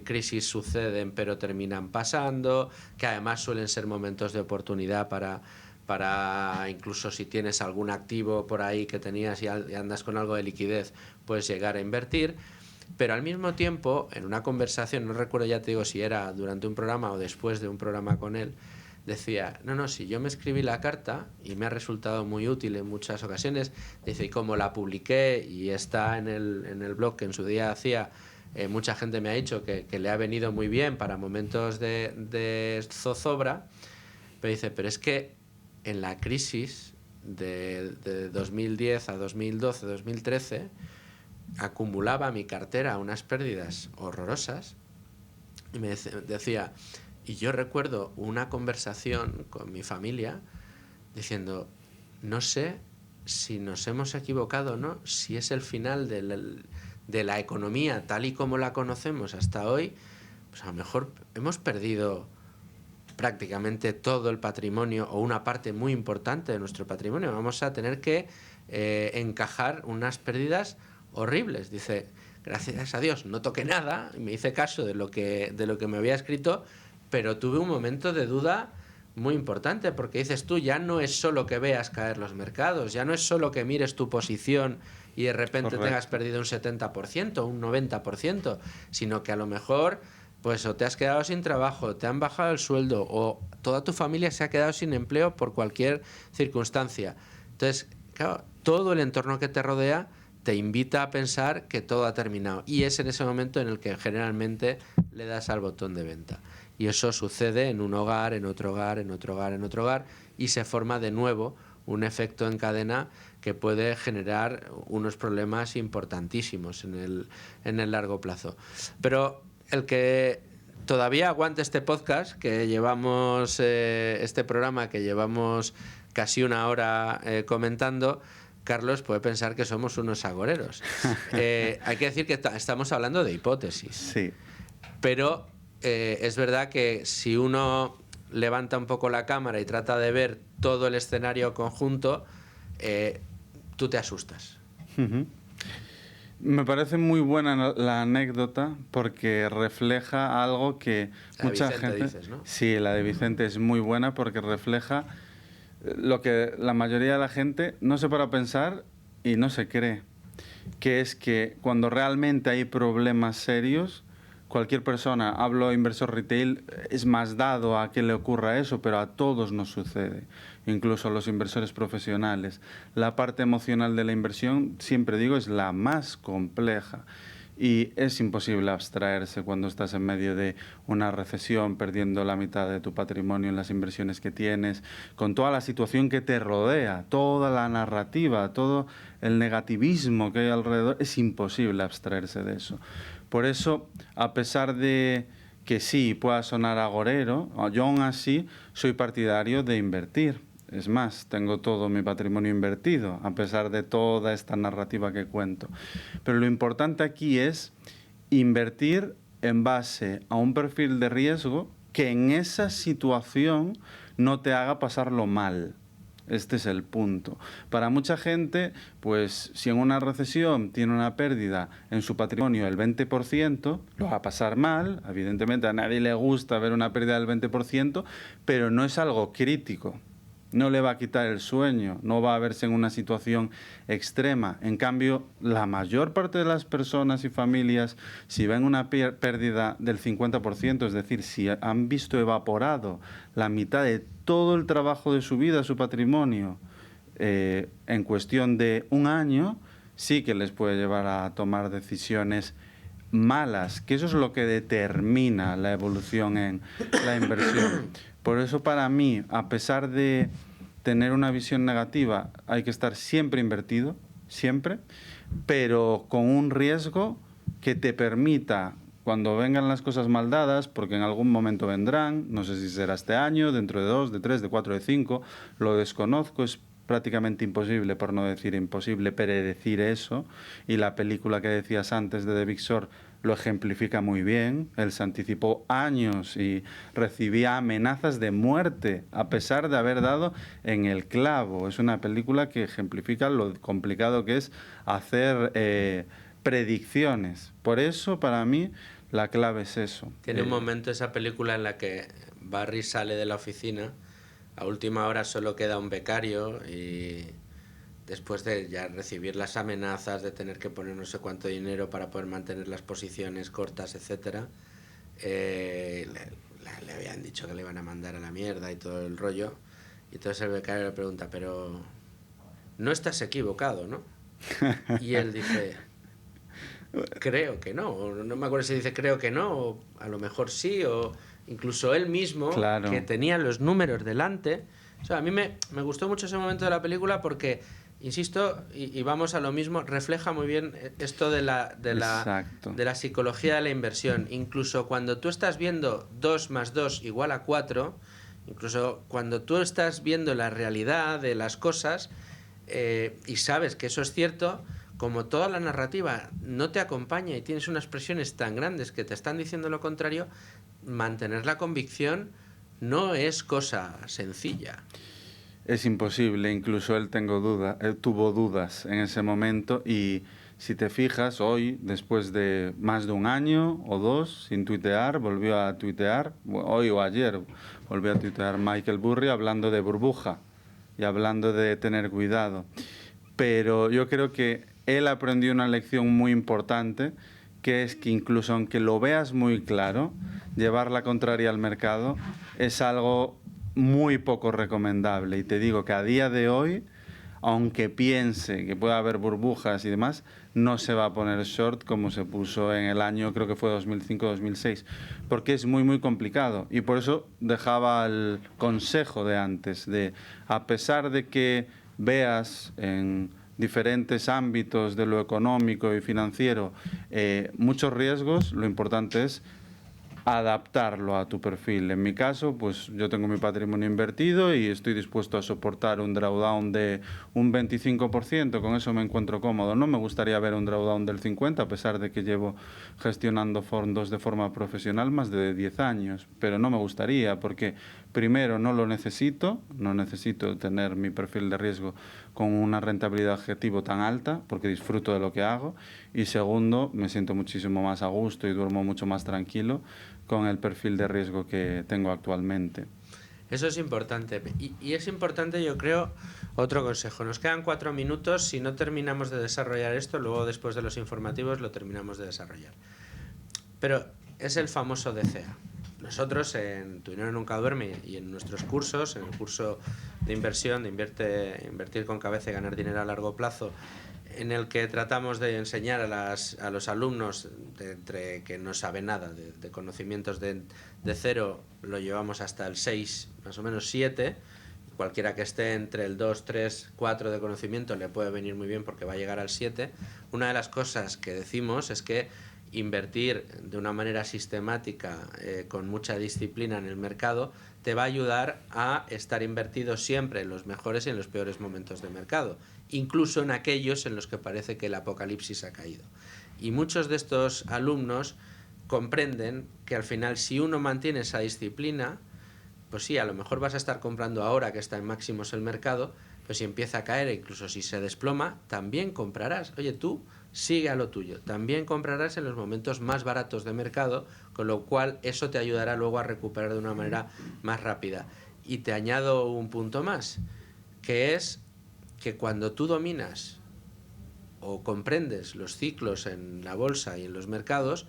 crisis suceden pero terminan pasando, que además suelen ser momentos de oportunidad para incluso si tienes algún activo por ahí que tenías y andas con algo de liquidez, puedes llegar a invertir. Pero al mismo tiempo, en una conversación, no recuerdo, ya te digo, si era durante un programa o después de un programa con él, decía, no, si yo me escribí la carta y me ha resultado muy útil en muchas ocasiones, dice, y como la publiqué y está en el blog que en su día hacía, mucha gente me ha dicho que le ha venido muy bien para momentos de zozobra, pero dice, pero es que en la crisis de 2010 a 2012, 2013, acumulaba mi cartera unas pérdidas horrorosas y me decía, y yo recuerdo una conversación con mi familia diciendo, no sé si nos hemos equivocado o no, si es el final de la economía tal y como la conocemos hasta hoy, pues a lo mejor hemos perdido prácticamente todo el patrimonio o una parte muy importante de nuestro patrimonio. Vamos a tener que encajar unas pérdidas horribles. Dice, gracias a Dios no toqué nada y me hice caso de lo que me había escrito, pero tuve un momento de duda muy importante, porque dices tú, ya no es solo que veas caer los mercados, ya no es solo que mires tu posición y de repente tengas perdido un 70%, un 90%, sino que a lo mejor pues o te has quedado sin trabajo, te han bajado el sueldo o toda tu familia se ha quedado sin empleo por cualquier circunstancia. Entonces, claro, todo el entorno que te rodea te invita a pensar que todo ha terminado y es en ese momento en el que generalmente le das al botón de venta. Y eso sucede en un hogar, en otro hogar, en otro hogar, en otro hogar y se forma de nuevo un efecto en cadena que puede generar unos problemas importantísimos en el largo plazo. Pero el que todavía aguante este podcast, que llevamos, este programa que llevamos casi una hora comentando, Carlos puede pensar que somos unos agoreros. Hay que decir que estamos hablando de hipótesis. Sí. Pero es verdad que si uno levanta un poco la cámara y trata de ver todo el escenario conjunto, tú te asustas. Uh-huh. Me parece muy buena la anécdota porque refleja algo que la mucha Vicente gente... dices, ¿no? Sí, la de Vicente es muy buena porque refleja lo que la mayoría de la gente no se para a pensar y no se cree, que es que cuando realmente hay problemas serios, cualquier persona, hablo inversor retail, es más dado a que le ocurra eso, pero a todos nos sucede, incluso a los inversores profesionales. La parte emocional de la inversión, siempre digo, es la más compleja. Y es imposible abstraerse cuando estás en medio de una recesión, perdiendo la mitad de tu patrimonio en las inversiones que tienes, con toda la situación que te rodea, toda la narrativa, todo el negativismo que hay alrededor. Es imposible abstraerse de eso. Por eso, a pesar de que sí pueda sonar agorero, yo aún así soy partidario de invertir. Es más, tengo todo mi patrimonio invertido, a pesar de toda esta narrativa que cuento. Pero lo importante aquí es invertir en base a un perfil de riesgo que en esa situación no te haga pasarlo mal. Este es el punto. Para mucha gente, pues si en una recesión tiene una pérdida en su patrimonio del 20%, lo va a pasar mal. Evidentemente a nadie le gusta ver una pérdida del 20%, pero no es algo crítico. No le va a quitar el sueño, no va a verse en una situación extrema. En cambio, la mayor parte de las personas y familias, si ven una pérdida del 50%, es decir, si han visto evaporado la mitad de todo el trabajo de su vida, su patrimonio, en cuestión de un año, sí que les puede llevar a tomar decisiones malas, que eso es lo que determina la evolución en la inversión. Por eso para mí, a pesar de tener una visión negativa, hay que estar siempre invertido, siempre, pero con un riesgo que te permita, cuando vengan las cosas mal dadas, porque en algún momento vendrán, no sé si será este año, dentro de 2, de 3, de 4, de 5, lo desconozco, es prácticamente imposible, por no decir imposible, predecir eso, y la película que decías antes de The Big Short lo ejemplifica muy bien. Él se anticipó años y recibía amenazas de muerte a pesar de haber dado en el clavo. Es una película que ejemplifica lo complicado que es hacer predicciones. Por eso, para mí, la clave es eso. Tiene un momento esa película en la que Barry sale de la oficina, a última hora solo queda un becario y después de ya recibir las amenazas de tener que poner no sé cuánto dinero para poder mantener las posiciones cortas, etcétera, le habían dicho que le iban a mandar a la mierda y todo el rollo. Y entonces el becario le pregunta, pero no estás equivocado, ¿no? Y él dice, creo que no. O no me acuerdo si dice creo que no, o a lo mejor sí, o incluso él mismo, Claro. que tenía los números delante. O sea, a mí me gustó mucho ese momento de la película porque, insisto, y vamos a lo mismo, refleja muy bien esto de la psicología de la inversión. Incluso cuando tú estás viendo 2 más 2 igual a 4, incluso cuando tú estás viendo la realidad de las cosas y sabes que eso es cierto, como toda la narrativa no te acompaña y tienes unas presiones tan grandes que te están diciendo lo contrario, mantener la convicción no es cosa sencilla. Es imposible, incluso él tuvo dudas en ese momento y si te fijas, hoy, después de más de un año o 2 sin tuitear, volvió a tuitear, hoy o ayer volvió a tuitear Michael Burry hablando de burbuja y hablando de tener cuidado. Pero yo creo que él aprendió una lección muy importante, que es que incluso aunque lo veas muy claro, llevar la contraria al mercado es algo muy poco recomendable. Y te digo que a día de hoy, aunque piense que puede haber burbujas y demás, no se va a poner short como se puso en el año, creo que fue 2005-2006, porque es muy, muy complicado. Y por eso dejaba el consejo de antes, de a pesar de que veas en diferentes ámbitos de lo económico y financiero muchos riesgos, lo importante es adaptarlo a tu perfil. En mi caso, pues yo tengo mi patrimonio invertido y estoy dispuesto a soportar un drawdown de un 25%, con eso me encuentro cómodo. No me gustaría ver un drawdown del 50%, a pesar de que llevo gestionando fondos de forma profesional más de 10 años, pero no me gustaría porque primero no lo necesito, no necesito tener mi perfil de riesgo con una rentabilidad objetivo tan alta porque disfruto de lo que hago, y segundo, me siento muchísimo más a gusto y duermo mucho más tranquilo con el perfil de riesgo que tengo actualmente. Eso es importante. Y es importante, yo creo, otro consejo. Nos quedan 4 minutos. Si no terminamos de desarrollar esto, luego después de los informativos lo terminamos de desarrollar. Pero es el famoso DCA. Nosotros en Tu Dinero Nunca Duerme y en nuestros cursos, en el curso de inversión, de invertir con cabeza y ganar dinero a largo plazo, en el que tratamos de enseñar a los alumnos entre que no saben nada de conocimientos de 0, lo llevamos hasta el 6, más o menos 7. Cualquiera que esté entre el 2, 3, 4 de conocimiento le puede venir muy bien porque va a llegar al 7. Una de las cosas que decimos es que invertir de una manera sistemática, con mucha disciplina en el mercado, te va a ayudar a estar invertido siempre en los mejores y en los peores momentos de mercado, incluso en aquellos en los que parece que el apocalipsis ha caído. Y muchos de estos alumnos comprenden que al final, si uno mantiene esa disciplina, pues sí, a lo mejor vas a estar comprando ahora que está en máximos el mercado, pero si empieza a caer, incluso si se desploma, también comprarás. Oye, tú sigue a lo tuyo. También comprarás en los momentos más baratos de mercado, con lo cual eso te ayudará luego a recuperar de una manera más rápida. Y te añado un punto más, que es que cuando tú dominas o comprendes los ciclos en la bolsa y en los mercados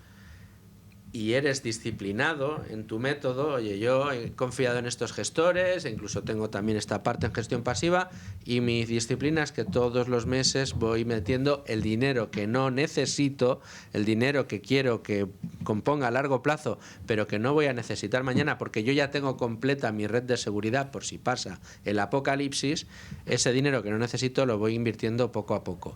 y eres disciplinado en tu método, oye, yo he confiado en estos gestores, incluso tengo también esta parte en gestión pasiva, y mi disciplina es que todos los meses voy metiendo el dinero que no necesito, el dinero que quiero que componga a largo plazo, pero que no voy a necesitar mañana porque yo ya tengo completa mi red de seguridad por si pasa el apocalipsis. Ese dinero que no necesito lo voy invirtiendo poco a poco.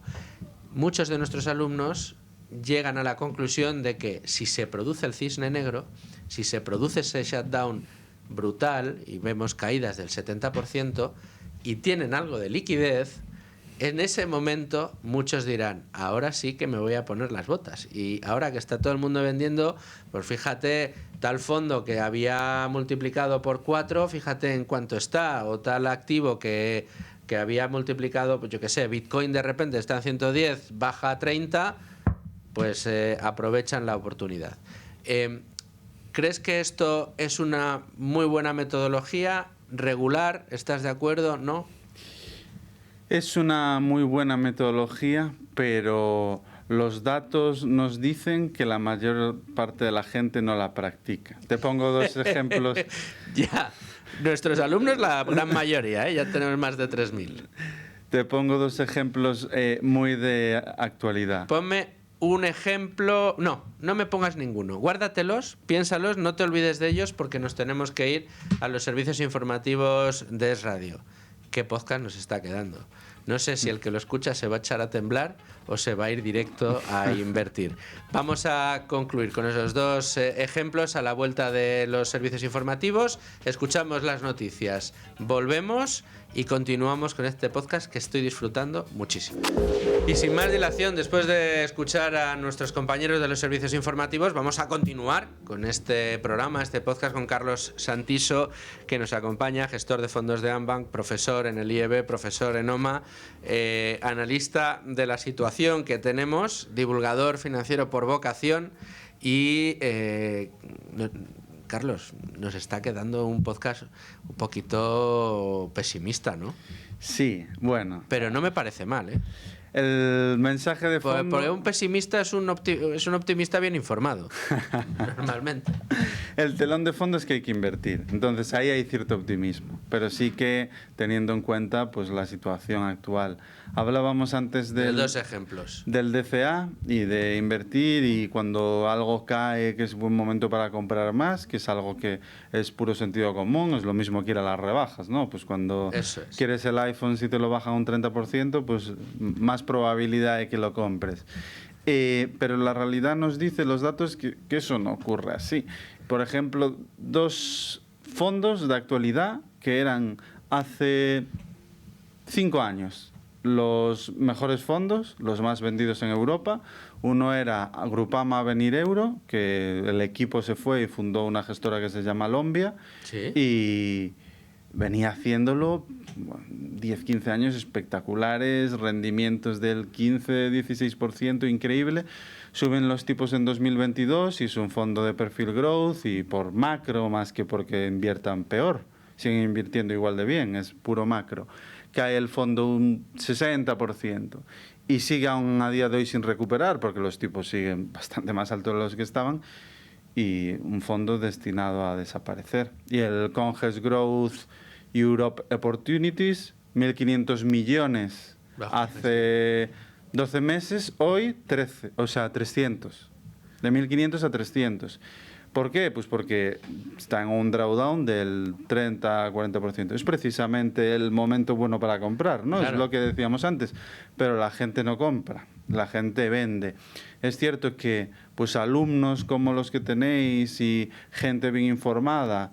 Muchos de nuestros alumnos llegan a la conclusión de que si se produce el cisne negro, si se produce ese shutdown brutal y vemos caídas del 70% y tienen algo de liquidez, en ese momento muchos dirán, ahora sí que me voy a poner las botas. Y ahora que está todo el mundo vendiendo, pues fíjate, tal fondo que había multiplicado por 4, fíjate en cuánto está, o tal activo que había multiplicado, pues yo qué sé, Bitcoin de repente está en 110, baja a 30, pues aprovechan la oportunidad. ¿Crees que esto es una muy buena metodología? ¿Regular? ¿Estás de acuerdo? ¿No? Es una muy buena metodología, pero los datos nos dicen que la mayor parte de la gente no la practica. Te pongo dos ejemplos. Ya, nuestros alumnos la gran mayoría, ¿eh? Ya tenemos más de 3.000. Te pongo dos ejemplos muy de actualidad. Ponme un ejemplo... No, no me pongas ninguno. Guárdatelos, piénsalos, no te olvides de ellos porque nos tenemos que ir a los servicios informativos de Es Radio. ¿Qué podcast nos está quedando? No sé si el que lo escucha se va a echar a temblar o se va a ir directo a invertir. Vamos a concluir con esos dos ejemplos a la vuelta de los servicios informativos. Escuchamos las noticias, volvemos y continuamos con este podcast que estoy disfrutando muchísimo. Y sin más dilación, después de escuchar a nuestros compañeros de los servicios informativos, vamos a continuar con este programa, este podcast con Carlos Santiso, que nos acompaña, gestor de fondos de Ambank, profesor en el IEB, profesor en OMA, analista de la situación que tenemos, divulgador financiero por vocación y... Carlos, nos está quedando un podcast un poquito pesimista, ¿no? Sí, bueno. Pero no me parece mal, ¿eh? El mensaje de fondo... Porque un pesimista es un optimista bien informado, normalmente. El telón de fondo es que hay que invertir. Entonces ahí hay cierto optimismo. Pero sí que teniendo en cuenta pues la situación actual. Hablábamos antes de dos ejemplos. Del DCA y de invertir y cuando algo cae que es buen momento para comprar más, que es algo que es puro sentido común, es lo mismo que ir a las rebajas, ¿no? Pues cuando quieres el iPhone, si te lo bajan un 30%, pues más probabilidad de que lo compres. Pero la realidad nos dice, los datos, que eso no ocurre así. Por ejemplo, dos fondos de actualidad que eran hace 5 años los mejores fondos, los más vendidos en Europa. Uno era Grupama Avenir Euro, que el equipo se fue y fundó una gestora que se llama Lombia. ¿Sí? Y venía haciéndolo 10-15 años espectaculares, rendimientos del 15-16%, increíble. Suben los tipos en 2022 y es un fondo de perfil growth y por macro más que porque inviertan peor. Siguen invirtiendo igual de bien, es puro macro. Cae el fondo un 60% y sigue aún a día de hoy sin recuperar porque los tipos siguen bastante más altos de los que estaban y un fondo destinado a desaparecer. Y el Conges Growth Europe Opportunities, 1.500 millones hace 12 meses, hoy 13, o sea, 300. De 1.500 a 300. ¿Por qué? Pues porque está en un drawdown del 30-40%. Es precisamente el momento bueno para comprar, ¿no? Claro. Es lo que decíamos antes. Pero la gente no compra, la gente vende. Es cierto que pues alumnos como los que tenéis y gente bien informada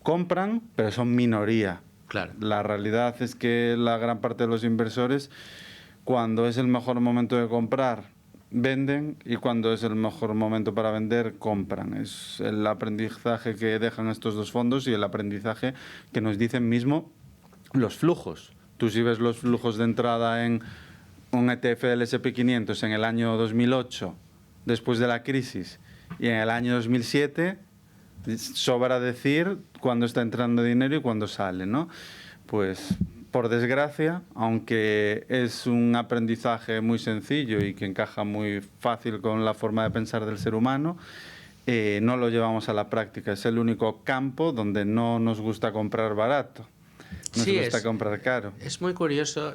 compran, pero son minoría. Claro. La realidad es que la gran parte de los inversores, cuando es el mejor momento de comprar, venden, y cuando es el mejor momento para vender, compran. Es el aprendizaje que dejan estos dos fondos y el aprendizaje que nos dicen mismo los flujos. Tú si ves los flujos de entrada en un ETF del S&P 500 en el año 2008, después de la crisis, y en el año 2007, sobra decir cuándo está entrando dinero y cuándo sale, ¿no? Pues por desgracia, aunque es un aprendizaje muy sencillo y que encaja muy fácil con la forma de pensar del ser humano, no lo llevamos a la práctica. Es el único campo donde no nos gusta comprar barato, nos gusta comprar caro. Es muy curioso,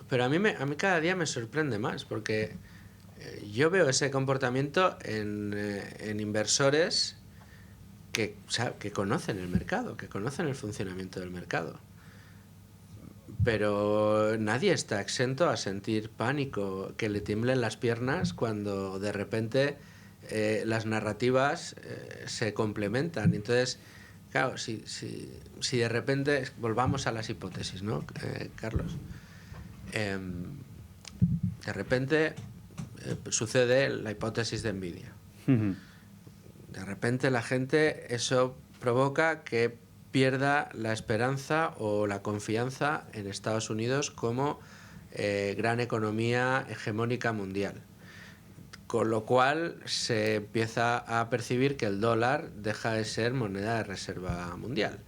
pero a mí cada día me sorprende más, porque yo veo ese comportamiento en inversores que conocen el mercado, que conocen el funcionamiento del mercado. Pero nadie está exento a sentir pánico, que le tiemblen las piernas cuando de repente las narrativas se complementan. Entonces, claro, si de repente, volvamos a las hipótesis, ¿no, Carlos? De repente sucede la hipótesis de Nvidia. De repente la gente, eso provoca que pierda la esperanza o la confianza en Estados Unidos como gran economía hegemónica mundial. Con lo cual se empieza a percibir que el dólar deja de ser moneda de reserva mundial.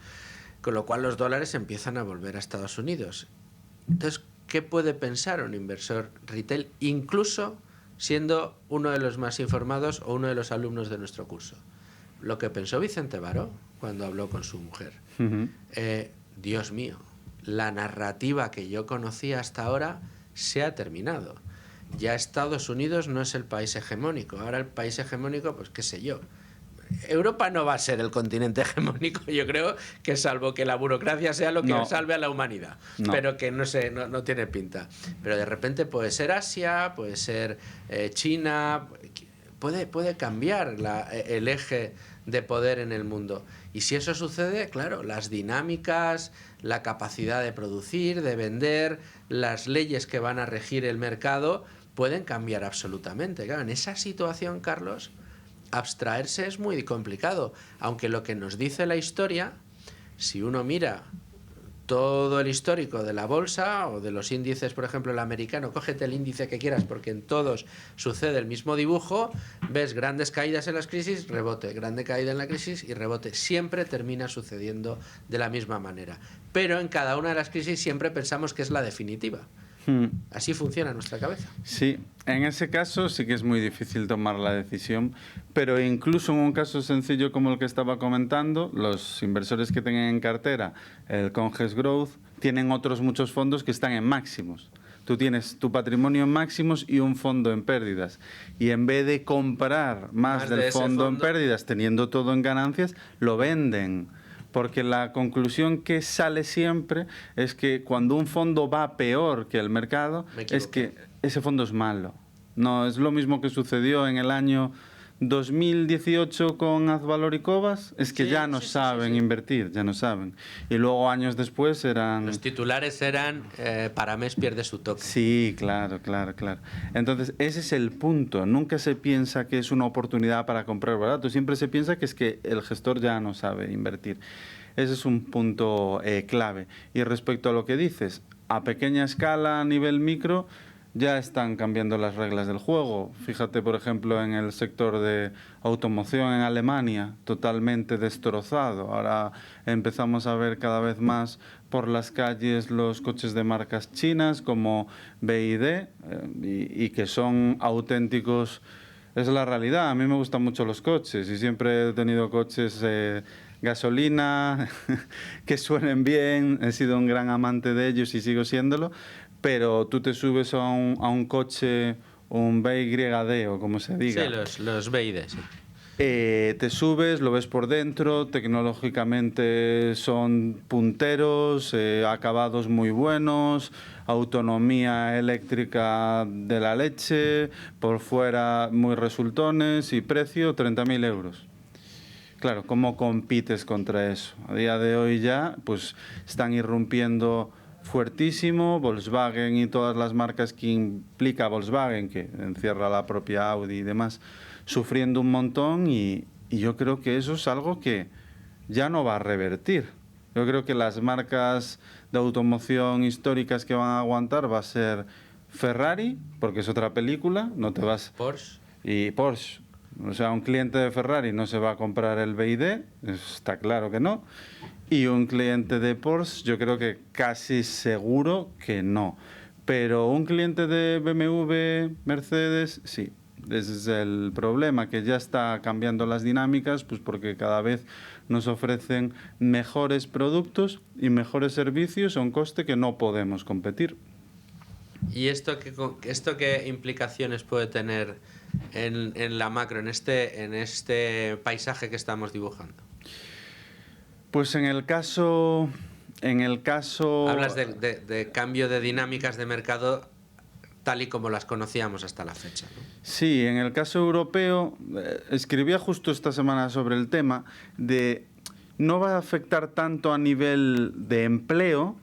Con lo cual los dólares empiezan a volver a Estados Unidos. Entonces, ¿qué puede pensar un inversor retail, incluso siendo uno de los más informados o uno de los alumnos de nuestro curso? Lo que pensó Vicente Baró cuando habló con su mujer. Dios mío, la narrativa que yo conocía hasta ahora se ha terminado. Ya Estados Unidos no es el país hegemónico. Ahora el país hegemónico, pues qué sé yo. Europa no va a ser el continente hegemónico, yo creo, que salvo que la burocracia sea lo que salve a la humanidad, pero que no sé, no tiene pinta. Pero de repente puede ser Asia, puede ser China, puede cambiar el eje de poder en el mundo. Y si eso sucede, claro, las dinámicas, la capacidad de producir, de vender, las leyes que van a regir el mercado pueden cambiar absolutamente. Claro, en esa situación, Carlos, abstraerse es muy complicado, aunque lo que nos dice la historia, si uno mira todo el histórico de la bolsa o de los índices, por ejemplo el americano, cógete el índice que quieras porque en todos sucede el mismo dibujo, ves grandes caídas en las crisis, rebote, grande caída en la crisis y rebote, siempre termina sucediendo de la misma manera, pero en cada una de las crisis siempre pensamos que es la definitiva. Así funciona nuestra cabeza. Sí, en ese caso sí que es muy difícil tomar la decisión, pero incluso en un caso sencillo como el que estaba comentando, los inversores que tengan en cartera el Conges Growth tienen otros muchos fondos que están en máximos. Tú tienes tu patrimonio en máximos y un fondo en pérdidas. Y en vez de comprar más del fondo en pérdidas teniendo todo en ganancias, lo venden. Porque la conclusión que sale siempre es que cuando un fondo va peor que el mercado, es que ese fondo es malo. No, es lo mismo que sucedió en el año 2018 con Azvalor y Cobas, es que ya no saben invertir, ya no saben. Y luego años después eran... Los titulares eran Paramés pierde su toque. Sí, claro. Entonces, ese es el punto. Nunca se piensa que es una oportunidad para comprar barato. Siempre se piensa que es que el gestor ya no sabe invertir. Ese es un punto clave. Y respecto a lo que dices, a pequeña escala, a nivel micro, ya están cambiando las reglas del juego. Fíjate, por ejemplo, en el sector de automoción en Alemania, totalmente destrozado. Ahora empezamos a ver cada vez más por las calles los coches de marcas chinas como BYD y que son auténticos. Es la realidad. A mí me gustan mucho los coches y siempre he tenido coches gasolina que suenen bien. He sido un gran amante de ellos y sigo siéndolo. Pero tú te subes a un coche, un BYD o como se diga. Sí, los BYD, sí. Te subes, lo ves por dentro, tecnológicamente son punteros, acabados muy buenos, autonomía eléctrica de la leche, por fuera muy resultones y precio 30.000 euros. Claro, ¿cómo compites contra eso? A día de hoy ya pues están irrumpiendo fuertísimo, Volkswagen y todas las marcas que implica Volkswagen, que encierra la propia Audi y demás, sufriendo un montón y yo creo que eso es algo que ya no va a revertir. Yo creo que las marcas de automoción históricas que van a aguantar va a ser Ferrari, porque es otra película, no te vas... Porsche. Y Porsche. O sea, un cliente de Ferrari no se va a comprar el BYD, está claro que no. Y un cliente de Porsche, yo creo que casi seguro que no. Pero un cliente de BMW, Mercedes, sí. Ese es el problema, que ya está cambiando las dinámicas, pues porque cada vez nos ofrecen mejores productos y mejores servicios a un coste que no podemos competir. ¿Y esto qué implicaciones puede tener en la macro, en este paisaje que estamos dibujando? Pues en el caso... Hablas de cambio de dinámicas de mercado tal y como las conocíamos hasta la fecha, ¿no? Sí, en el caso europeo, escribía justo esta semana sobre el tema de no va a afectar tanto a nivel de empleo,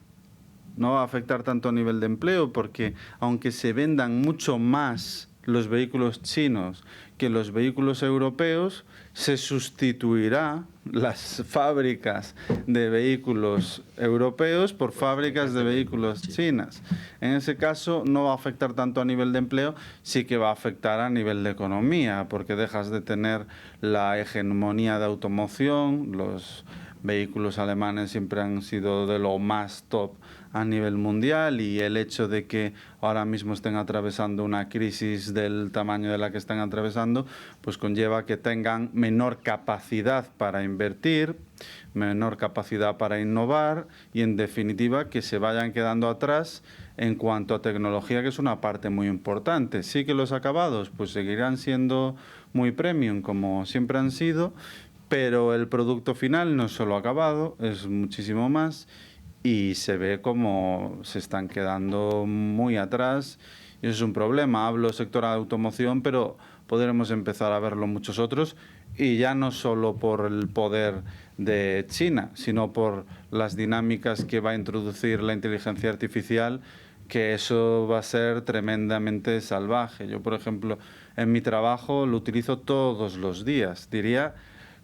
porque aunque se vendan mucho más los vehículos chinos que los vehículos europeos, se sustituirá las fábricas de vehículos europeos por fábricas de vehículos chinas. En ese caso no va a afectar tanto a nivel de empleo, sí que va a afectar a nivel de economía, porque dejas de tener la hegemonía de automoción, los vehículos alemanes siempre han sido de lo más top a nivel mundial, y el hecho de que ahora mismo estén atravesando una crisis del tamaño de la que están atravesando, pues conlleva que tengan menor capacidad para invertir, menor capacidad para innovar y, en definitiva, que se vayan quedando atrás en cuanto a tecnología, que es una parte muy importante. Sí que los acabados pues seguirán siendo muy premium, como siempre han sido, pero el producto final no es solo acabado, es muchísimo más, y se ve como se están quedando muy atrás, y eso es un problema. Hablo sector de automoción, pero podremos empezar a verlo muchos otros, y ya no solo por el poder de China, sino por las dinámicas que va a introducir la inteligencia artificial, que eso va a ser tremendamente salvaje. Yo, por ejemplo, en mi trabajo lo utilizo todos los días.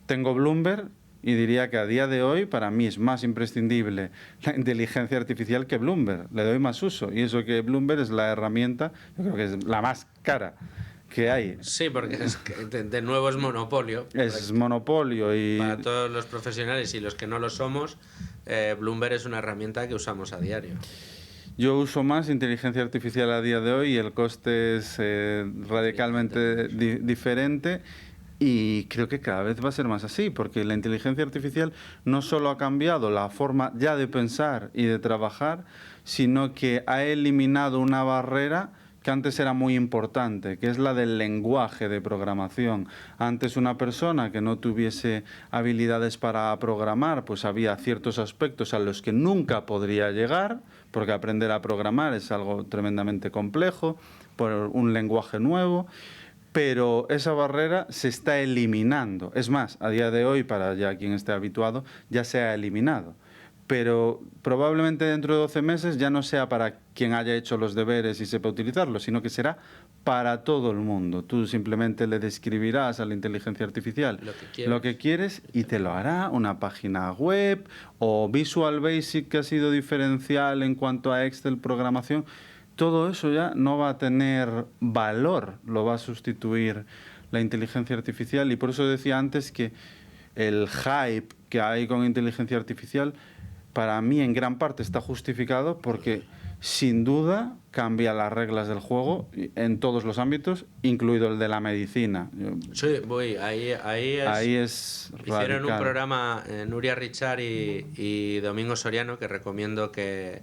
Tengo Bloomberg, y diría que a día de hoy para mí es más imprescindible la inteligencia artificial que Bloomberg. Le doy más uso, y eso que Bloomberg es la herramienta, yo creo que es la más cara que hay. Sí, porque es que de nuevo es monopolio. Es monopolio, y para todos los profesionales y los que no lo somos, Bloomberg es una herramienta que usamos a diario. yo uso más inteligencia artificial a día de hoy, y el coste es radicalmente diferente. Y creo que cada vez va a ser más así, porque la inteligencia artificial no solo ha cambiado la forma ya de pensar y de trabajar, sino que ha eliminado una barrera que antes era muy importante, que es la del lenguaje de programación. Antes, una persona que no tuviese habilidades para programar, pues había ciertos aspectos a los que nunca podría llegar, porque aprender a programar es algo tremendamente complejo, por un lenguaje nuevo. Pero esa barrera se está eliminando. Es más, a día de hoy, para ya quien esté habituado, ya se ha eliminado. Pero probablemente dentro de 12 meses ya no sea para quien haya hecho los deberes y sepa utilizarlo, sino que será para todo el mundo. Tú simplemente le describirás a la inteligencia artificial lo que quieres, y te lo hará. Una página web, o Visual Basic, que ha sido diferencial en cuanto a Excel, programación. Todo eso ya no va a tener valor, lo va a sustituir la inteligencia artificial. Y por eso decía antes que el hype que hay con inteligencia artificial, para mí en gran parte está justificado, porque sin duda cambia las reglas del juego en todos los ámbitos, incluido el de la medicina. Sí, ahí es hicieron radical. Un programa, Nuria Richard y Domingo Soriano, que recomiendo que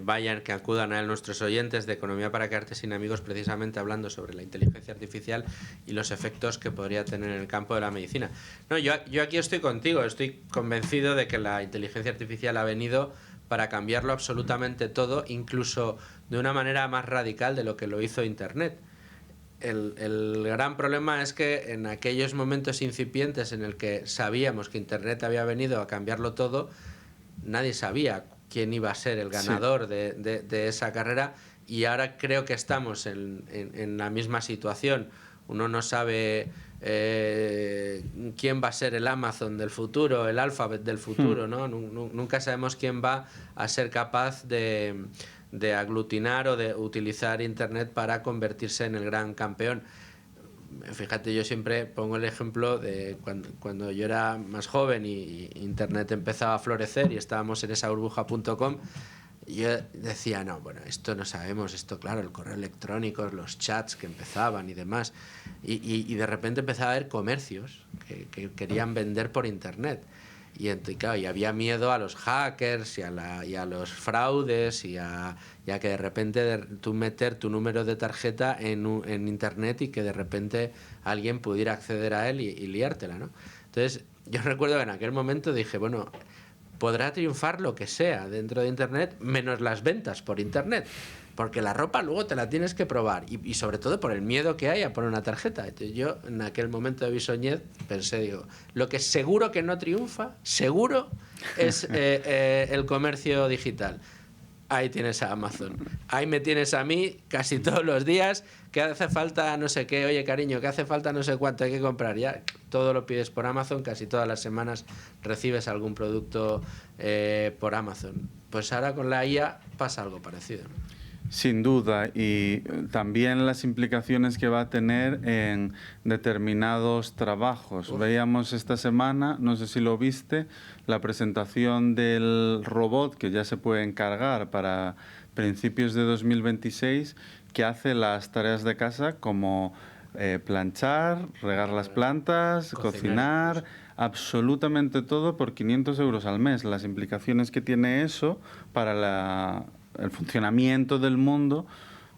vayan, que acudan a él nuestros oyentes, de Economía para Quedarte sin Amigos, precisamente hablando sobre la inteligencia artificial y los efectos que podría tener en el campo de la medicina. No, yo aquí estoy contigo, estoy convencido de que la inteligencia artificial ha venido para cambiarlo absolutamente todo, incluso de una manera más radical de lo que lo hizo Internet. El gran problema es que en aquellos momentos incipientes en el que sabíamos que Internet había venido a cambiarlo todo, nadie sabía quién iba a ser el ganador de esa carrera, y ahora creo que estamos en la misma situación. Uno no sabe quién va a ser el Amazon del futuro, el Alphabet del futuro, ¿no? Nunca sabemos quién va a ser capaz de aglutinar o de utilizar Internet para convertirse en el gran campeón. Fíjate, yo siempre pongo el ejemplo de cuando yo era más joven y Internet empezaba a florecer y estábamos en esa burbuja.com. Yo decía, no, bueno, esto no sabemos, esto claro, el correo electrónico, los chats que empezaban y demás. Y de repente empezaba a haber comercios que querían vender por Internet. Y claro, y había miedo a los hackers y a los fraudes y a que de repente tú meter tu número de tarjeta en Internet y que de repente alguien pudiera acceder a él y liártela, ¿no? Entonces, yo recuerdo que en aquel momento dije, bueno, podrá triunfar lo que sea dentro de Internet, menos las ventas por Internet. Porque la ropa luego te la tienes que probar, y sobre todo por el miedo que hay a poner una tarjeta. Entonces yo en aquel momento de bisoñez pensé, digo, lo que seguro que no triunfa, seguro, es el comercio digital. Ahí tienes a Amazon, ahí me tienes a mí casi todos los días, que hace falta no sé qué, oye cariño, que hace falta no sé cuánto, hay que comprar ya. Todo lo pides por Amazon, casi todas las semanas recibes algún producto por Amazon. Pues ahora con la IA pasa algo parecido, ¿no? Sin duda, y también las implicaciones que va a tener en determinados trabajos. Veíamos esta semana, no sé si lo viste, la presentación del robot que ya se puede encargar para principios de 2026, que hace las tareas de casa como planchar, regar las plantas, cocinar, absolutamente todo por 500 euros al mes. Las implicaciones que tiene eso para el funcionamiento del mundo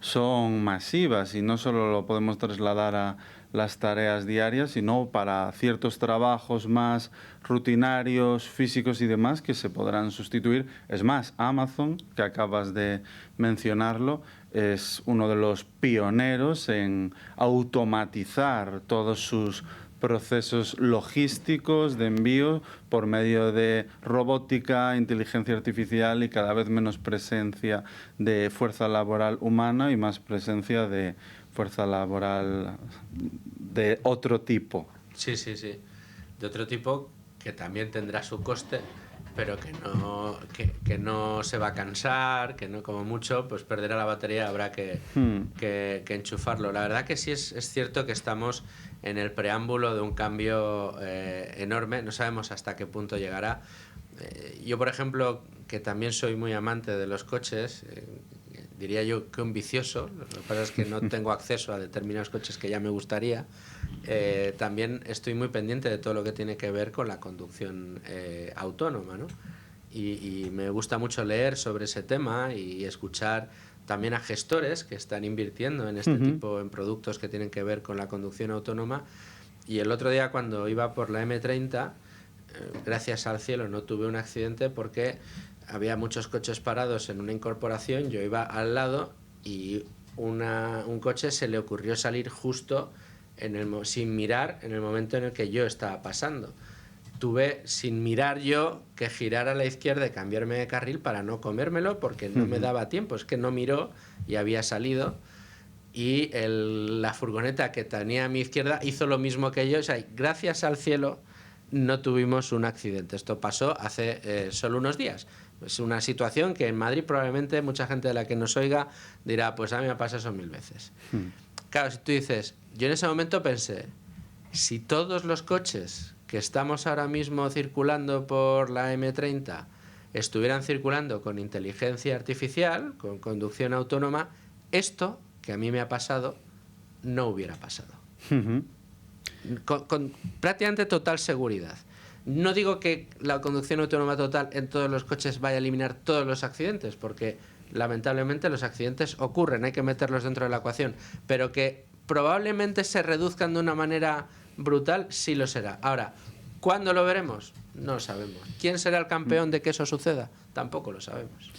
son masivas, y no solo lo podemos trasladar a las tareas diarias, sino para ciertos trabajos más rutinarios, físicos y demás, que se podrán sustituir. Es más, Amazon, que acabas de mencionarlo, es uno de los pioneros en automatizar todos sus procesos logísticos de envío por medio de robótica, inteligencia artificial y cada vez menos presencia de fuerza laboral humana y más presencia de fuerza laboral de otro tipo. Sí, sí, sí. De otro tipo que también tendrá su coste, pero que no se va a cansar, que no, como mucho, pues perderá la batería, habrá que enchufarlo. La verdad que sí es cierto que estamos en el preámbulo de un cambio enorme, no sabemos hasta qué punto llegará. Yo, por ejemplo, que también soy muy amante de los coches, diría yo que un vicioso, lo que pasa es que no tengo acceso a determinados coches que ya me gustaría. También estoy muy pendiente de todo lo que tiene que ver con la conducción autónoma, ¿no? Y me gusta mucho leer sobre ese tema y escuchar también a gestores que están invirtiendo en este tipo, en productos que tienen que ver con la conducción autónoma. Y el otro día, cuando iba por la M30, gracias al cielo no tuve un accidente, porque había muchos coches parados en una incorporación, yo iba al lado y un coche se le ocurrió salir justo sin mirar en el momento en el que yo estaba pasando. Tuve, sin mirar yo, que girar a la izquierda y cambiarme de carril para no comérmelo, porque no me daba tiempo, es que no miró y había salido. Y la furgoneta que tenía a mi izquierda hizo lo mismo que yo. O sea, gracias al cielo no tuvimos un accidente. Esto pasó hace solo unos días. Es una situación que en Madrid probablemente mucha gente de la que nos oiga dirá, pues a mí me pasa eso 1000 veces. Claro, si tú dices, yo en ese momento pensé, si todos los coches que estamos ahora mismo circulando por la M30 estuvieran circulando con inteligencia artificial, con conducción autónoma, esto que a mí me ha pasado no hubiera pasado. Con prácticamente total seguridad. No digo que la conducción autónoma total en todos los coches vaya a eliminar todos los accidentes, porque lamentablemente los accidentes ocurren, hay que meterlos dentro de la ecuación, pero que probablemente se reduzcan de una manera brutal, sí lo será. Ahora, ¿cuándo lo veremos? No lo sabemos. ¿Quién será el campeón de que eso suceda? Tampoco lo sabemos.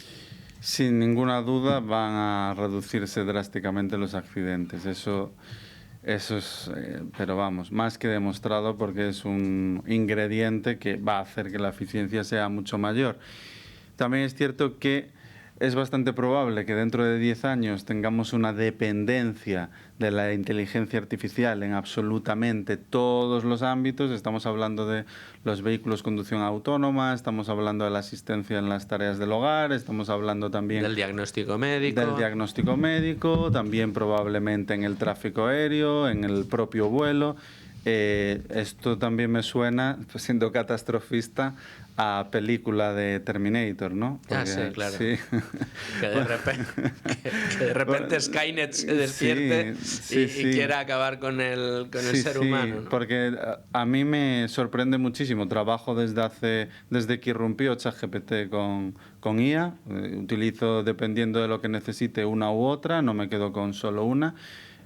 Sin ninguna duda van a reducirse drásticamente los accidentes. Eso es, pero vamos, más que demostrado, porque es un ingrediente que va a hacer que la eficiencia sea mucho mayor. También es cierto que es bastante probable que dentro de 10 años tengamos una dependencia de la inteligencia artificial en absolutamente todos los ámbitos. Estamos hablando de los vehículos con conducción autónoma, estamos hablando de la asistencia en las tareas del hogar, estamos hablando también del diagnóstico médico. Del diagnóstico médico, también probablemente en el tráfico aéreo, en el propio vuelo. Esto también me suena, siendo catastrofista, a película de Terminator, ¿no? Porque, sí, claro. Sí. Que de repente Skynet se despierte y quiera acabar con el ser humano, ¿no? Porque a mí me sorprende muchísimo. Trabajo desde que irrumpió ChatGPT con IA. Utilizo, dependiendo de lo que necesite, una u otra, no me quedo con solo una.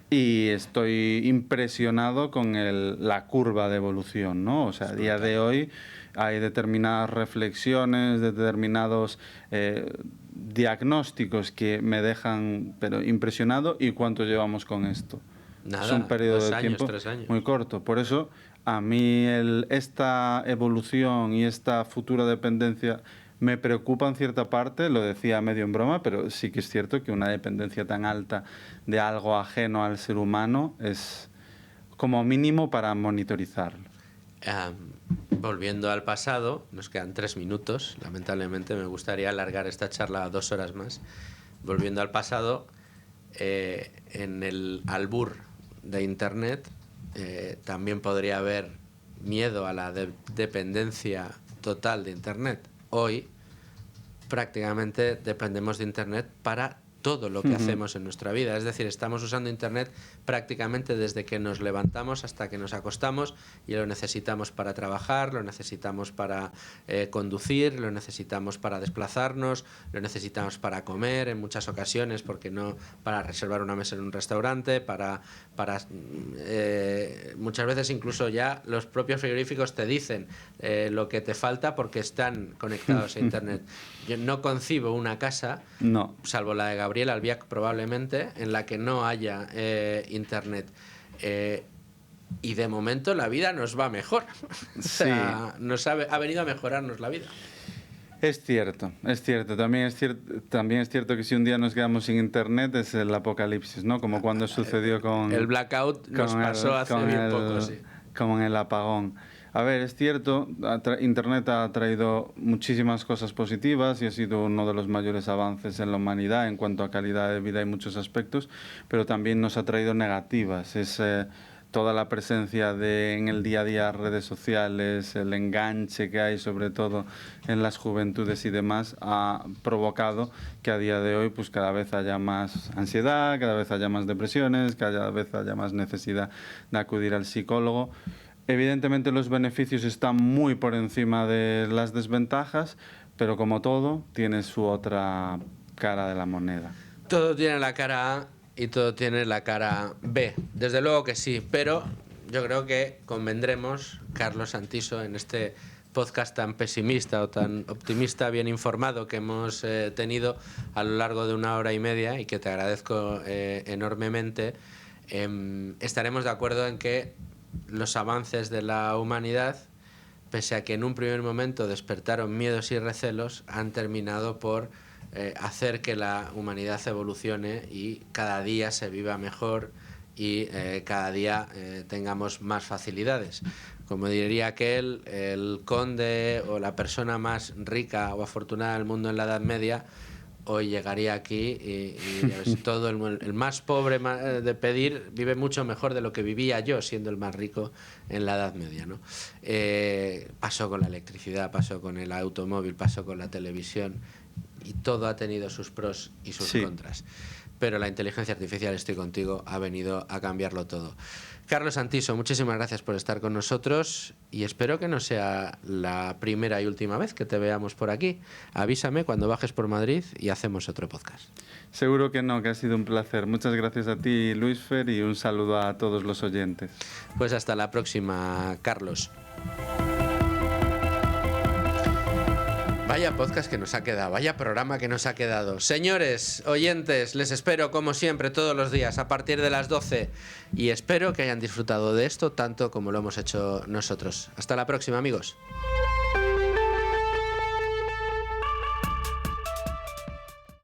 Y estoy impresionado con la curva de evolución, ¿no? O sea, a día de hoy hay determinadas reflexiones, determinados diagnósticos que me dejan pero impresionado. ¿Y cuánto llevamos con esto? Nada, es un periodo de tiempo 3 años. Muy corto. Por eso, a mí esta evolución y esta futura dependencia me preocupa en cierta parte, lo decía medio en broma, pero sí que es cierto que una dependencia tan alta de algo ajeno al ser humano es como mínimo para monitorizarlo. Volviendo al pasado, nos quedan 3 minutos. Lamentablemente me gustaría alargar esta charla a 2 horas más. volviendo al pasado, en el albur de Internet también podría haber miedo a la dependencia total de Internet. Hoy prácticamente dependemos de Internet para todo lo que hacemos en nuestra vida. Es decir, estamos usando Internet prácticamente desde que nos levantamos hasta que nos acostamos, y lo necesitamos para trabajar, lo necesitamos para conducir, lo necesitamos para desplazarnos, lo necesitamos para comer en muchas ocasiones, porque no para reservar una mesa en un restaurante, para muchas veces incluso ya los propios frigoríficos te dicen lo que te falta porque están conectados a Internet. Yo no concibo una casa, salvo la de Gabriel Albiac probablemente, en la que no haya Internet. Y de momento la vida nos va mejor. O sea, ha venido a mejorarnos la vida. Es cierto, es cierto. También es cierto que si un día nos quedamos sin Internet es el apocalipsis, ¿no? Como cuando sucedió con... El blackout nos pasó hace bien poco, sí. Como en el apagón. A ver, es cierto, Internet ha traído muchísimas cosas positivas y ha sido uno de los mayores avances en la humanidad en cuanto a calidad de vida y muchos aspectos, pero también nos ha traído negativas. Es toda la presencia en el día a día redes sociales, el enganche que hay sobre todo en las juventudes y demás, ha provocado que a día de hoy pues cada vez haya más ansiedad, cada vez haya más depresiones, cada vez haya más necesidad de acudir al psicólogo. Evidentemente los beneficios están muy por encima de las desventajas, pero como todo, tiene su otra cara de la moneda. Todo tiene la cara A y todo tiene la cara B. Desde luego que sí, pero yo creo que convendremos, Carlos Santiso, en este podcast tan pesimista o tan optimista, bien informado que hemos tenido a lo largo de 1 hora y media, y que te agradezco enormemente, estaremos de acuerdo en que los avances de la humanidad, pese a que en un primer momento despertaron miedos y recelos, han terminado por hacer que la humanidad evolucione y cada día se viva mejor y cada día tengamos más facilidades. Como diría aquel, el conde o la persona más rica o afortunada del mundo en la Edad Media hoy llegaría aquí y todo el más pobre de pedir vive mucho mejor de lo que vivía yo siendo el más rico en la Edad Media, ¿no? Pasó con la electricidad, pasó con el automóvil, pasó con la televisión, y todo ha tenido sus pros y sus contras. Pero la inteligencia artificial, estoy contigo, ha venido a cambiarlo todo. Carlos Santiso, muchísimas gracias por estar con nosotros y espero que no sea la primera y última vez que te veamos por aquí. Avísame cuando bajes por Madrid y hacemos otro podcast. Seguro que no, que ha sido un placer. Muchas gracias a ti, Luisfer, y un saludo a todos los oyentes. Pues hasta la próxima, Carlos. Vaya podcast que nos ha quedado, vaya programa que nos ha quedado. Señores, oyentes, les espero como siempre todos los días a partir de las 12 y espero que hayan disfrutado de esto tanto como lo hemos hecho nosotros. Hasta la próxima, amigos.